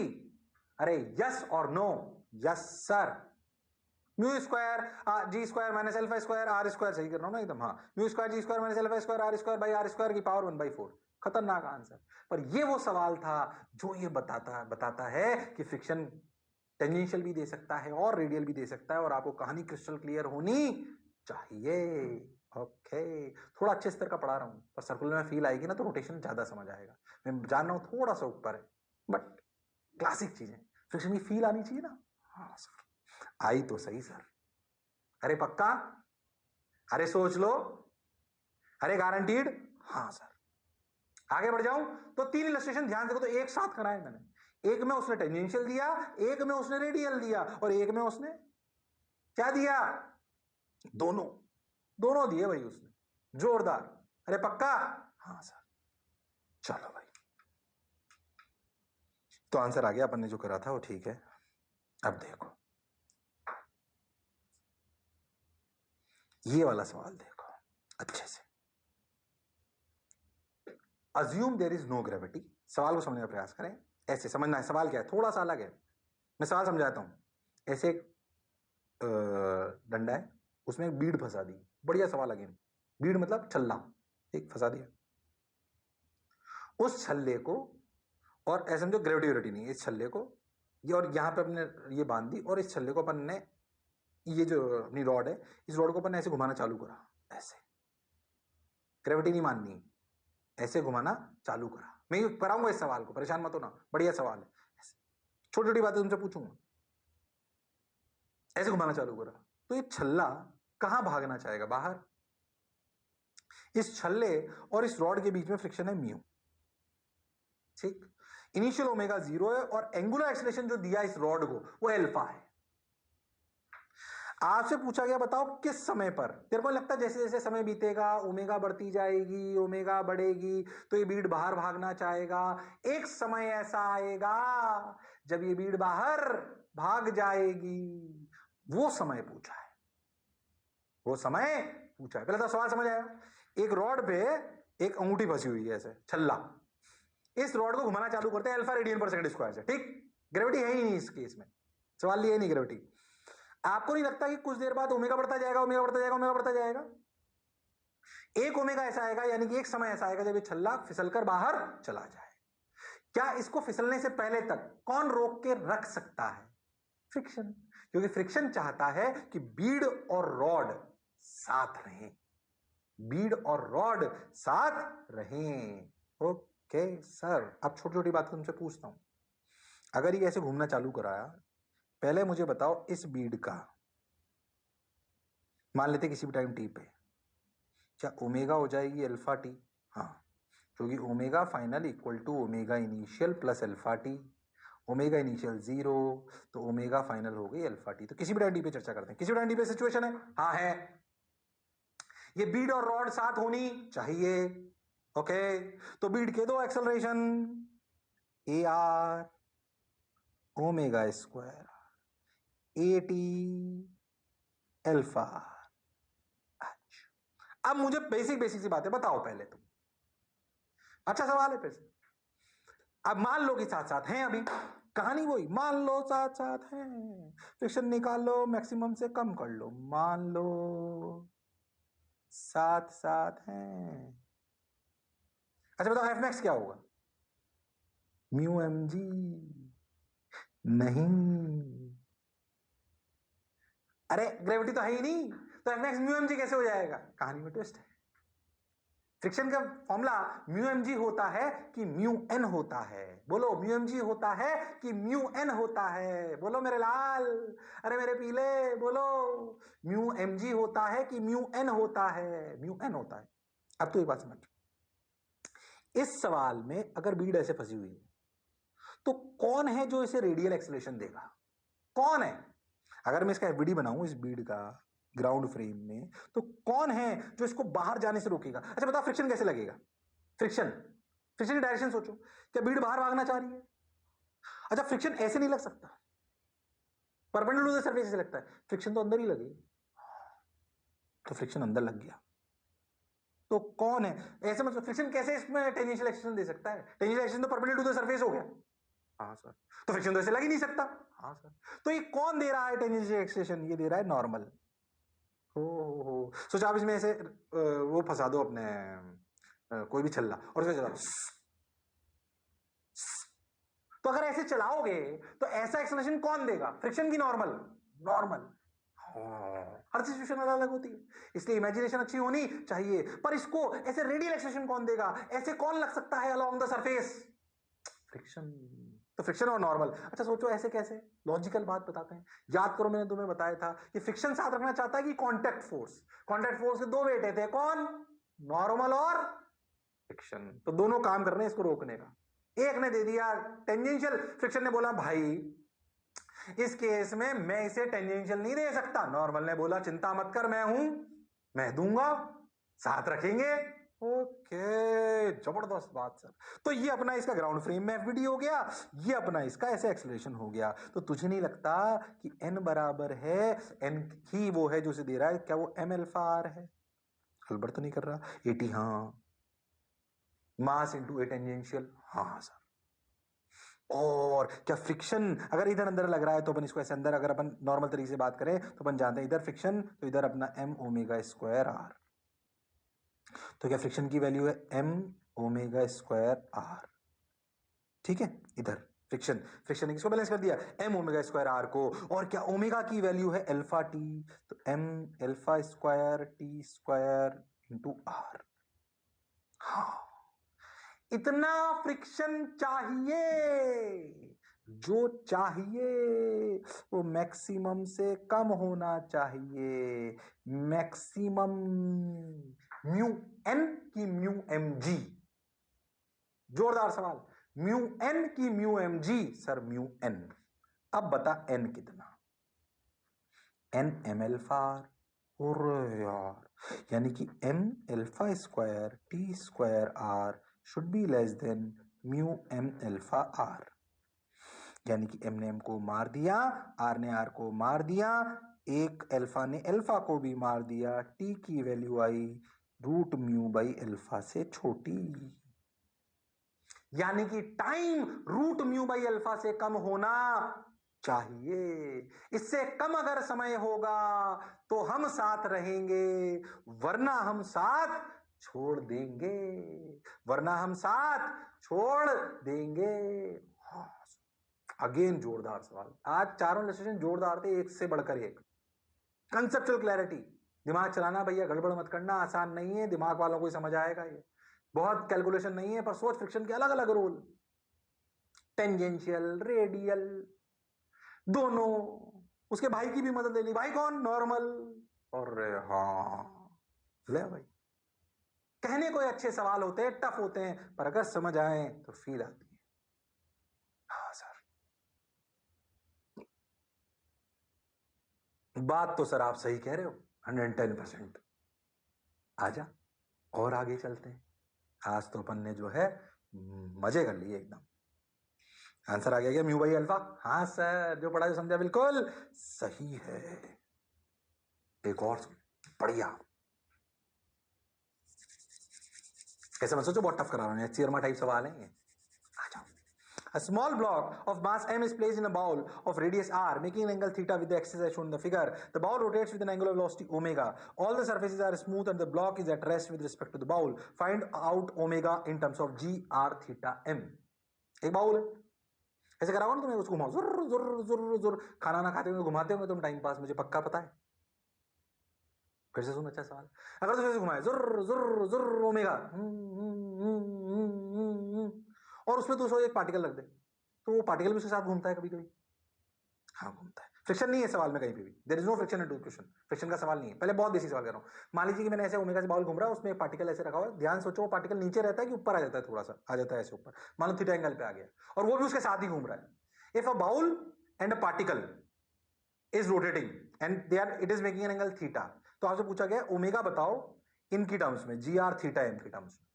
अरे यस और no? Yes sir. Mu square G square minus alpha square R square, सही कर रहा हूं ना एकदम? हाँ, mu square G square minus alpha square R square by R square की पावर 1/4। खतरनाक आंसर। पर ये वो सवाल था जो ये बताता है कि फ्रिक्शन टेंजेंशियल भी दे सकता है और रेडियल भी दे सकता है, और आपको कहानी क्रिस्टल क्लियर होनी चाहिए। ओके, थोड़ा अच्छे स्तर का पढ़ा रहा हूं, पर सर्कुलर में फील आएगी ना तो रोटेशन ज्यादा समझ आएगा। मैं जान रहा हूं थोड़ा सा ऊपर है, बट क्लासिक चीजें, फ्रिक्शन की फील आनी चाहिए ना। हाँ सर, आई तो सही सर। अरे पक्का? अरे सोच लो। अरे गारंटीड? हाँ सर। आगे बढ़ जाऊं तो 3 इलस्ट्रेशन ध्यान देखो, तो एक साथ कराए मैंने। एक में उसने टेंजेंशियल दिया, एक में उसने रेडियल दिया, और एक में उसने क्या दिया? दोनों। दोनों दिए भाई उसने, जोरदार। अरे पक्का? हाँ सर। चलो भाई, तो आंसर आ गया, अपन ने जो करा था वो ठीक है। अब देखो ये वाला सवाल, देखो अच्छे से। Assume there is no gravity. सवाल को समझने का प्रयास करें, ऐसे समझना है सवाल क्या है, थोड़ा सा अलग है। मैं सवाल समझाता हूं। ऐसे एक डंडा है, उसमें एक बीड फंसा दी। बढ़िया सवाल अगेन। बीड मतलब छल्ला, एक फंसा दिया। उस छल्ले को, और ऐसे समझो ग्रेविटी व्रेविटी नहीं, इस छल्ले को ये, और यहां पे अपने ये बांध दी, और इस छल्ले को अपन ने, ये जो अपनी रॉड है, इस रॉड को अपन ने ऐसे घुमाना चालू करा। ऐसे ग्रेविटी नहीं माननी, ऐसे घुमाना चालू करा। मैं ये कराऊंगा इस सवाल को, परेशान मत होना, बढ़िया सवाल है। छोटी छोटी बातें तुमसे पूछूंगा। ऐसे घुमाना चालू करा तो ये छल्ला कहां भागना चाहेगा? बाहर। इस छल्ले और इस रॉड के बीच में फ्रिक्शन है म्यू। ठीक, इनिशियल ओमेगा 0 है, और एंगुलर एक्सीलरेशन जो दिया इस रॉड को वो एल्फा है। आपसे पूछा गया बताओ किस समय पर? तेरे को लगता है जैसे जैसे समय बीतेगा ओमेगा बढ़ती जाएगी, ओमेगा बढ़ेगी, तो ये बीड बाहर भागना चाहेगा। एक समय ऐसा आएगा जब ये बीड बाहर भाग जाएगी, वो समय पूछा है। वो समय पूछा है। पहले तो सवाल समझ आया, एक रॉड पे एक अंगूठी फंसी हुई है ऐसे छल्ला, इस रॉड को घुमाना चालू करते हैं अल्फा रेडियन पर सेकंड स्क्वायर से, ठीक, ग्रेविटी है ही नहीं इस केस में, सवाल ये नहीं ग्रेविटी। आपको नहीं लगता कि कुछ देर बाद ओमेगा बढ़ता जाएगा, ओमेगा बढ़ता जाएगा, ओमेगा बढ़ता जाएगा, एक ओमेगा ऐसा आएगा, यानी कि एक समय ऐसा आएगा जब ये छल्ला फिसलकर बाहर चला जाए। क्या इसको फिसलने से पहले तक कौन रोक के रख सकता है? फ्रिक्शन, क्योंकि फ्रिक्शन चाहता है कि बीड और रॉड साथ रहें, बीड और रॉड साथ रहें। ओके सर, अब छोटी छोटी बातें तुमसे पूछता हूं, अगर ये ऐसे घूमना चालू कराया, पहले मुझे बताओ इस बीड का मान लेते किसी भी टाइम टी पे क्या ओमेगा हो जाएगी अल्फा टी? हाँ, क्योंकि omega final equal to omega initial plus alpha T, omega initial 0 तो ओमेगा फाइनल हो गई अल्फा टी। तो किसी भी टाइम टी पे चर्चा करते हैं, किसी भी टाइम टी पे सिचुएशन है, हाँ है, ये बीड और रॉड साथ होनी चाहिए। ओके, तो बीड के दो acceleration, A R omega square A T alpha. अब मुझे बेसिक बेसिक सी बातें बताओ पहले तुम, अच्छा सवाल है फिर से। अब मान लो कि साथ साथ हैं, अभी कहानी वही, मान लो साथ साथ हैं, फ्रिक्शन निकालो मैक्सिमम से कम कर लो, मान लो साथ साथ हैं। अच्छा बताओ एफ मैक्स क्या होगा? म्यू एम जी नहीं, अरे ग्रेविटी तो है ही नहीं, तो F max mu M G कैसे हो जाएगा? कहानी में ट्विस्ट है। फ्रिक्शन का फॉर्मूला म्यू एम जी होता है कि म्यू एन होता है? बोलो, म्यू एम जी होता है कि म्यू एन होता है? बोलो मेरे लाल, अरे मेरे पीले, बोलो म्यू एम जी होता है कि म्यू एन होता है? म्यू एन होता है। अब तो एक बात समझ, इस सवाल में अगर बीड ऐसे फंसी हुई है तो कौन है जो इसे रेडियल एक्सेलरेशन देगा? कौन है? अगर मैं इसका एफबीडी बनाऊं इस बीड का ग्राउंड फ्रेम में, तो कौन है जो इसको बाहर जाने से रोकेगा? अच्छा बताओ फ्रिक्शन कैसे लगेगा? फ्रिक्शन, फ्रिक्शन की डायरेक्शन सोचो, क्या बीड बाहर भागना चाह रही है? अच्छा फ्रिक्शन ऐसे नहीं लग सकता, परपेंडिकुलर टू द सरफेस से लगता है, फ्रिक्शन तो अंदर ही लगे, तो फ्रिक्शन अंदर लग गया, तो कौन है? ऐसे मतलब फ्रिक्शन कैसे इसमें टेंजेंशियल एक्सटेंशन दे सकता है? टेंजेंशियल एक्सटेंशन तो परपेंडिकुलर टू द सरफेस हो गया, हाँ सर, तो फ्रिक्शन तो ऐसे लग ही नहीं सकता, हाँ सर, तो ये कौन दे रहा है टेंजेंशियल एक्सटेंशन? ये दे रहा है नॉर्मल। हो सोचो आप इसमें ऐसे वो फंसा दो अपने कोई भी छल्ला और उसमें चलाओ, तो अगर ऐसे चलाओगे तो ऐसा एक्सेलरेशन कौन देगा? फ्रिक्शन की नॉर्मल? नॉर्मल। हर सिचुएशन अलग अलग होती है, इसलिए इमेजिनेशन अच्छी होनी चाहिए। पर इसको ऐसे रेडियल एक्सेलरेशन कौन देगा? ऐसे कौन लग सकता है अलोंग द सरफेस? फ्रिक्शन। तो फ्रिक्शन और नॉर्मल, अच्छा सोचो ऐसे कैसे, लॉजिकल बात बताते हैं, याद करो मैंने तुम्हें बताया था कि फ्रिक्शन साथ रखना चाहता है कि कांटेक्ट फोर्स, कांटेक्ट फोर्स के दो बेटे थे, कौन? नॉर्मल और फ्रिक्शन, तो दोनों काम कर रहे हैं इसको रोकने का। एक ने दे दिया टेंजेंशियल, फ्रिक्शन ने बोला भाई इस केस में मैं इसे टेंजेंशियल नहीं दे सकता, नॉर्मल ने बोला चिंता मत कर मैं हूं, मैं दूंगा, साथ रखेंगे। ओके, जबरदस्त बात सर। तो ये अपना इसका ग्राउंड फ्रेम में एफबीडी हो गया, ये अपना इसका ऐसे एक्सेलरेशन हो गया। तो तुझे नहीं लगता कि n बराबर है, n ही वो है जो उसे दे रहा है, क्या वो m अल्फा r है? हलबड़ तो नहीं कर रहा, एटी, हाँ, मास इंटू ए टेंजेंशियल, हाँ सर। और क्या फ्रिक्शन अगर इधर अंदर लग रहा है तो अपन इसको ऐसे अंदर, अगर अपन नॉर्मल तरीके से बात करें तो अपन जानते हैं इधर फ्रिक्शन तो इधर अपना m ओमेगा स्क्वायर r, तो क्या फ्रिक्शन की वैल्यू है m ओमेगा स्क्वायर r, ठीक है, इधर फ्रिक्शन, फ्रिक्शन ने किसको बैलेंस कर दिया? m ओमेगा स्क्वायर r को, और क्या ओमेगा की वैल्यू है अल्फा t, तो m alpha square t square into r। हाँ, इतना फ्रिक्शन चाहिए, जो चाहिए वो मैक्सिमम से कम होना चाहिए, मैक्सिमम म्यू एन की म्यू एम जी। जोरदार सवाल, म्यू एन की mu M G, sir mu N. अब बता एन कितना? एन एम एल्फा और यार, यानी कि M alpha square T square R should be less than mu M alpha R, यानी कि m ने m को मार दिया, r ने r को मार दिया, एक अल्फा ने अल्फा को भी मार दिया, t की वैल्यू आई रूट म्यू बाई अल्फा से छोटी, यानी कि time root mu by alpha से कम होना चाहिए। इससे कम अगर समय होगा तो हम साथ रहेंगे, वरना हम साथ छोड़ देंगे, वरना हम साथ छोड़ देंगे। अगेन जोरदार सवाल, आज चारों इलस्ट्रेशन जोरदार थे, एक से बढ़कर एक। कंसेप्चुअल क्लैरिटी, दिमाग चलाना भैया, गड़बड़ मत करना, आसान नहीं है, दिमाग वालों को ही समझ आएगा ये, बहुत कैलकुलेशन नहीं है, पर सोर्स फ्रिक्शन के अलग अलग रोल, टेंजेंशियल, रेडियल, दोनों। उसके भाई की भी मदद ले ली, भाई कौन, नॉर्मल। और हाँ ले भाई, कहने को अच्छे सवाल होते हैं, टफ होते हैं, पर अगर समझ आए तो फील आती है। हाँ सर, बात तो सर आप सही कह रहे हो 110%। आजा और आगे चलते हैं, आज तो अपन ने जो है मजे कर लिए एकदम। आंसर आ गया क्या, म्यू बाई अल्फा? हाँ सर, जो पढ़ा जो समझा बिल्कुल सही है। एक और बढ़िया, कैसे मत सोचो बहुत टफ करा रहा हूं, सीरमा टाइप सवाल है ये। आ जाओ। A small block of mass m is placed in a bowl of radius r, making an angle theta with the axis as shown in the figure. The bowl rotates with an angular velocity omega. All the surfaces are smooth and the block is at rest with respect to the bowl. Find out omega in terms of g r theta m. एक bowl है, ऐसे कराओ ना, तुम्हें उसको घुमाओ, जुर जुर जुर जुर, खाना ना खाते हुए घुमाते होंगे तुम टाइम पास, मुझे पक्का पता है। फिर से सुन अच्छा सवाल, अगर तुम ऐसे घुमाए जुर जुर जुर ओमेगा, और उसमें तो एक पार्टिकल रख दे, तो वो पार्टिकल भी उसके साथ घूमता है कभी कभी। हाँ घूमता है, फ्रिक्शन नहीं है सवाल में कहीं पे भी, there is no friction in question, friction का सवाल नहीं है। पहले बहुत बेसिक सवाल कर रहा हूँ, मान लीजिए कि मैंने ऐसे ओमेगा से बाउल घूम रहा है, उसमें एक पार्टिकल ऐसे रखा हुआ है, ध्यान सोचो वो पार्टिकल नीचे रहता है कि ऊपर आ जाता है, थोड़ा सा आ जाता है ऐसे ऊपर, मान लो थीटा एंगल पे आ गया, और वो भी उसके साथ ही घूम रहा है। If a bowl and a particle is rotating and they are, it is making an angle theta, तो आपसे पूछा गया ओमेगा बताओ इनकी टर्म्स में, जी आर थीटा एम की टर्म्स में।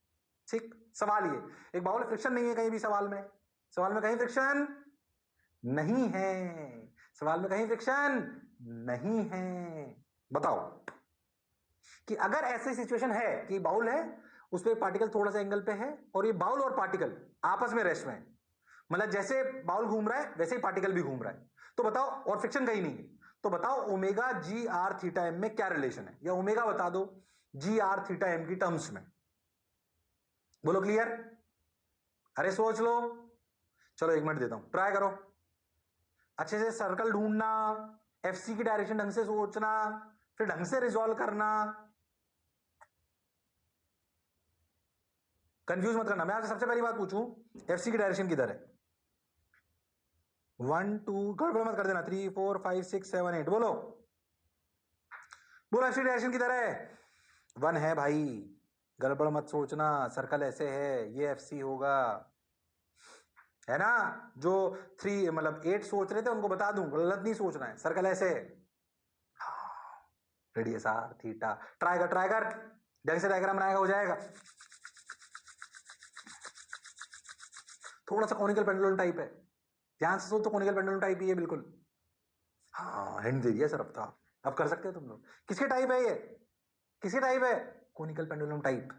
ठीक, सवाल ये, एक बाउल फ्रिक्शन नहीं है कहीं भी सवाल में, सवाल में कहीं फ्रिक्शन नहीं है, सवाल में कहीं फ्रिक्शन नहीं है। बताओ कि अगर ऐसी सिचुएशन है कि बाउल है, उस पर पार्टिकल थोड़ा सा एंगल पे है, और ये बाउल और पार्टिकल आपस में रेस्ट में है, मतलब जैसे बाउल घूम रहा है वैसे ही पार्टिकल भी घूम रहा है, तो बताओ, और फ्रिक्शन कहीं नहीं है, तो बताओ omega G R theta M में क्या रिलेशन है, या ओमेगा बता दो जी आर थीटा एम की टर्म्स में, बोलो क्लियर। अरे सोच लो, चलो 1 मिनट देता हूं, ट्राई करो, अच्छे से सर्कल ढूंढना, एफसी की डायरेक्शन ढंग से सोचना, फिर ढंग से रिजॉल्व करना, कंफ्यूज मत करना। मैं आपसे सबसे पहली बात पूछूं, एफसी की डायरेक्शन किधर है? 1 2, गड़बड़ मत कर देना, 3 4 5 6 7 8, बोलो बोलो, एफसी की डायरेक्शन किधर है? 1 है भाई, गड़बड़ मत सोचना, सर्कल ऐसे है, ये एफसी होगा, है ना? जो 3 मतलब 8 सोच रहे थे उनको बता दूं, गलत नहीं सोचना है, सर्कल ऐसे है, रेडियस आर थीटा, ट्राई कर ट्राई कर, ढंग से डायग्राम बनाएगा हो जाएगा। थोड़ा सा कॉनिकल पेंडुलम टाइप है, ध्यान से सोच, तो कॉनिकल पेंडुलम टाइप ही है बिल्कुल। हाँ हिंट दे दिया सर, अब कर सकते हो तुम लोग। किसके टाइप है ये, किसके टाइप है? Conical pendulum type.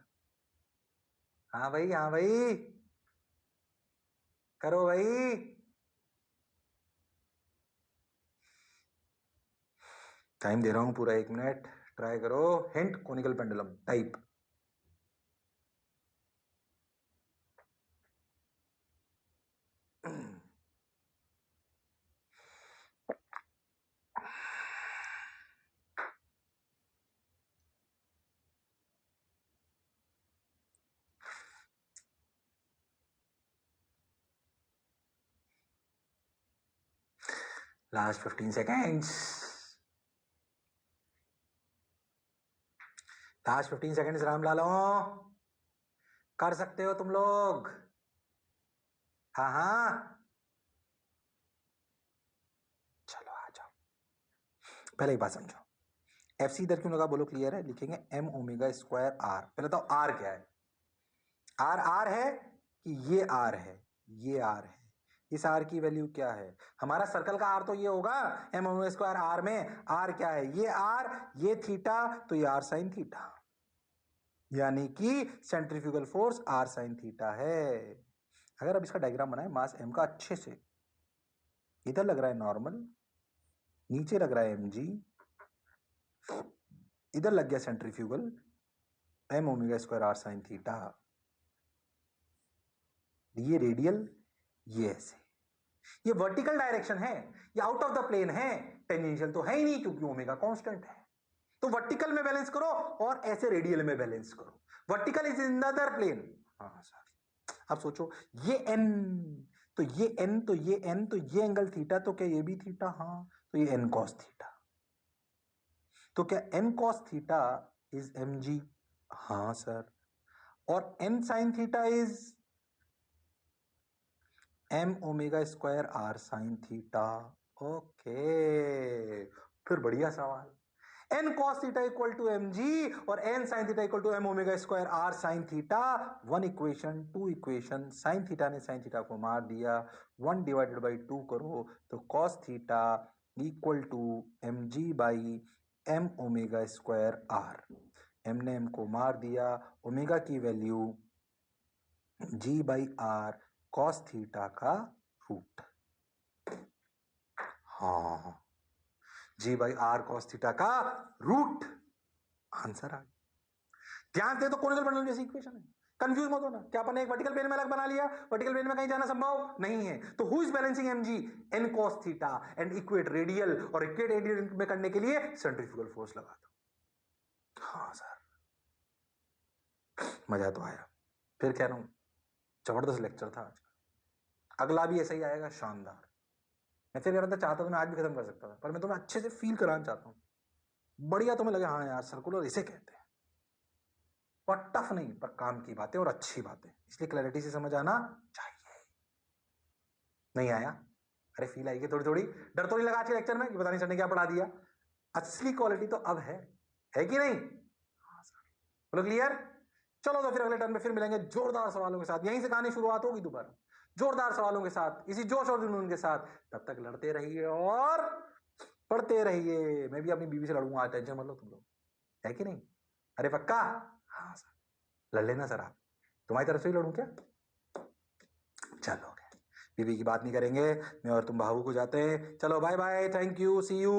हाँ भाई, हाँ भाई, करो भाई, टाइम दे रहा हूं पूरा 1 मिनट, ट्राई करो, hint conical pendulum type. Last 15 seconds, last 15 seconds रामलालो, कर सकते हो तुम लोग। हाँ हाँ, चलो आ जाओ, पहले एक बात समझो, एफ सी इधर क्यों लगा बोलो, क्लियर है, लिखेंगे एम ओमेगा स्क्वायर आर। पहले तो आर क्या है, आर आर है कि ये आर है, ये आर है, इस आर की वैल्यू क्या है? हमारा सर्कल का आर तो ये होगा एम ओमेगा स्क्वायर आर में आर क्या है? ये आर, ये थीटा, तो ये आर साइन थीटा, यानी कि centrifugal force R sine theta है। अगर अब इसका डायग्राम बनाए मास एम का अच्छे से, इधर लग रहा है नॉर्मल, नीचे लग रहा है एम जी, इधर लग गया centrifugal M omega square are sine theta, ये रेडियल, ये ऐसे, ये वर्टिकल डायरेक्शन है, ये आउट ऑफ द प्लेन है, टेंजेंशियल तो है ही नहीं क्योंकि ओमेगा कांस्टेंट है। तो वर्टिकल में बैलेंस करो और ऐसे रेडियल में बैलेंस करो। Vertical is in the other plane. हाँ सर, अब सोचो ये एन, तो ये एन, तो ये एन, तो ये एंगल थीटा, तो क्या ये भी थीटा? हाँ, तो ये एन कॉस थीटा, तो क्या n cos theta is m g? हाँ सर, और n sine theta is m omega square are sine theta. Okay, फिर बढ़िया सवाल, n cos theta equal to M G और n sine theta equal to m omega square are sine theta. One equation, two equation, sine theta ने sine theta को मार दिया, 1 divided by 2 करो तो cos theta equal to M G by M omega square R. M ने M को मार दिया, ओमेगा की value G by R cos theta का रूट। हाँ, G by R cos theta का रूट, आंसर आ गया। ध्यान दे तो कोनिकल बंडल जैसी इक्वेशन है, कंफ्यूज मत होना। क्या अपन ने एक वर्टिकल प्लेन में अलग बना लिया, वर्टिकल प्लेन में कहीं जाना संभव नहीं है, तो who is balancing MG? N cos theta and equate radial, और इक्वेट रेडियल में करने के लिए सेंट्रीफ्यूगल फोर्स लगा दो। हाँ सर, मजा तो आया, फिर कह रहा हूं जबरदस्त लेक्चर था आज का। अगला भी ऐसा ही आएगा, शानदार। मैं फिर कह रहा था, चाहता तो मैं आज भी खत्म कर सकता था, पर मैं तुम्हें अच्छे से फील कराना चाहता हूं, बढ़िया तुम्हें लगे हाँ यार सर्कुलर इसे कहते हैं, और टफ नहीं, पर काम की बातें और अच्छी बातें, इसलिए क्लैरिटी से समझ आना चाहिए। नहीं आया? अरे फील आएगी थोड़ी थोड़ी, डर तो नहीं लगा आज के लेक्चर में कि पता नहीं सर ने क्या पढ़ा दिया। असली क्वालिटी तो अब है कि नहीं? बोलो क्लियर? चलो तो फिर अगले टर्म में फिर मिलेंगे जोरदार सवालों के साथ, यहीं से कहानी शुरुआत होगी दोबारा, जोरदार सवालों के साथ, इसी जोश और जुनून के साथ। तब तक लड़ते रहिए और पढ़ते रहिए। मैं भी अपनी बीवी से लड़ूंगा, टेंशन मत लो तुम लोग, है कि नहीं? अरे पक्का? हाँ सर, लड़ लेना सर आप, तुम्हारी तरफ से ही लड़ूं क्या? चलो बीबी की बात नहीं करेंगे, मैं और तुम भावुक हो जाते हैं। चलो bye bye, thank you, see you.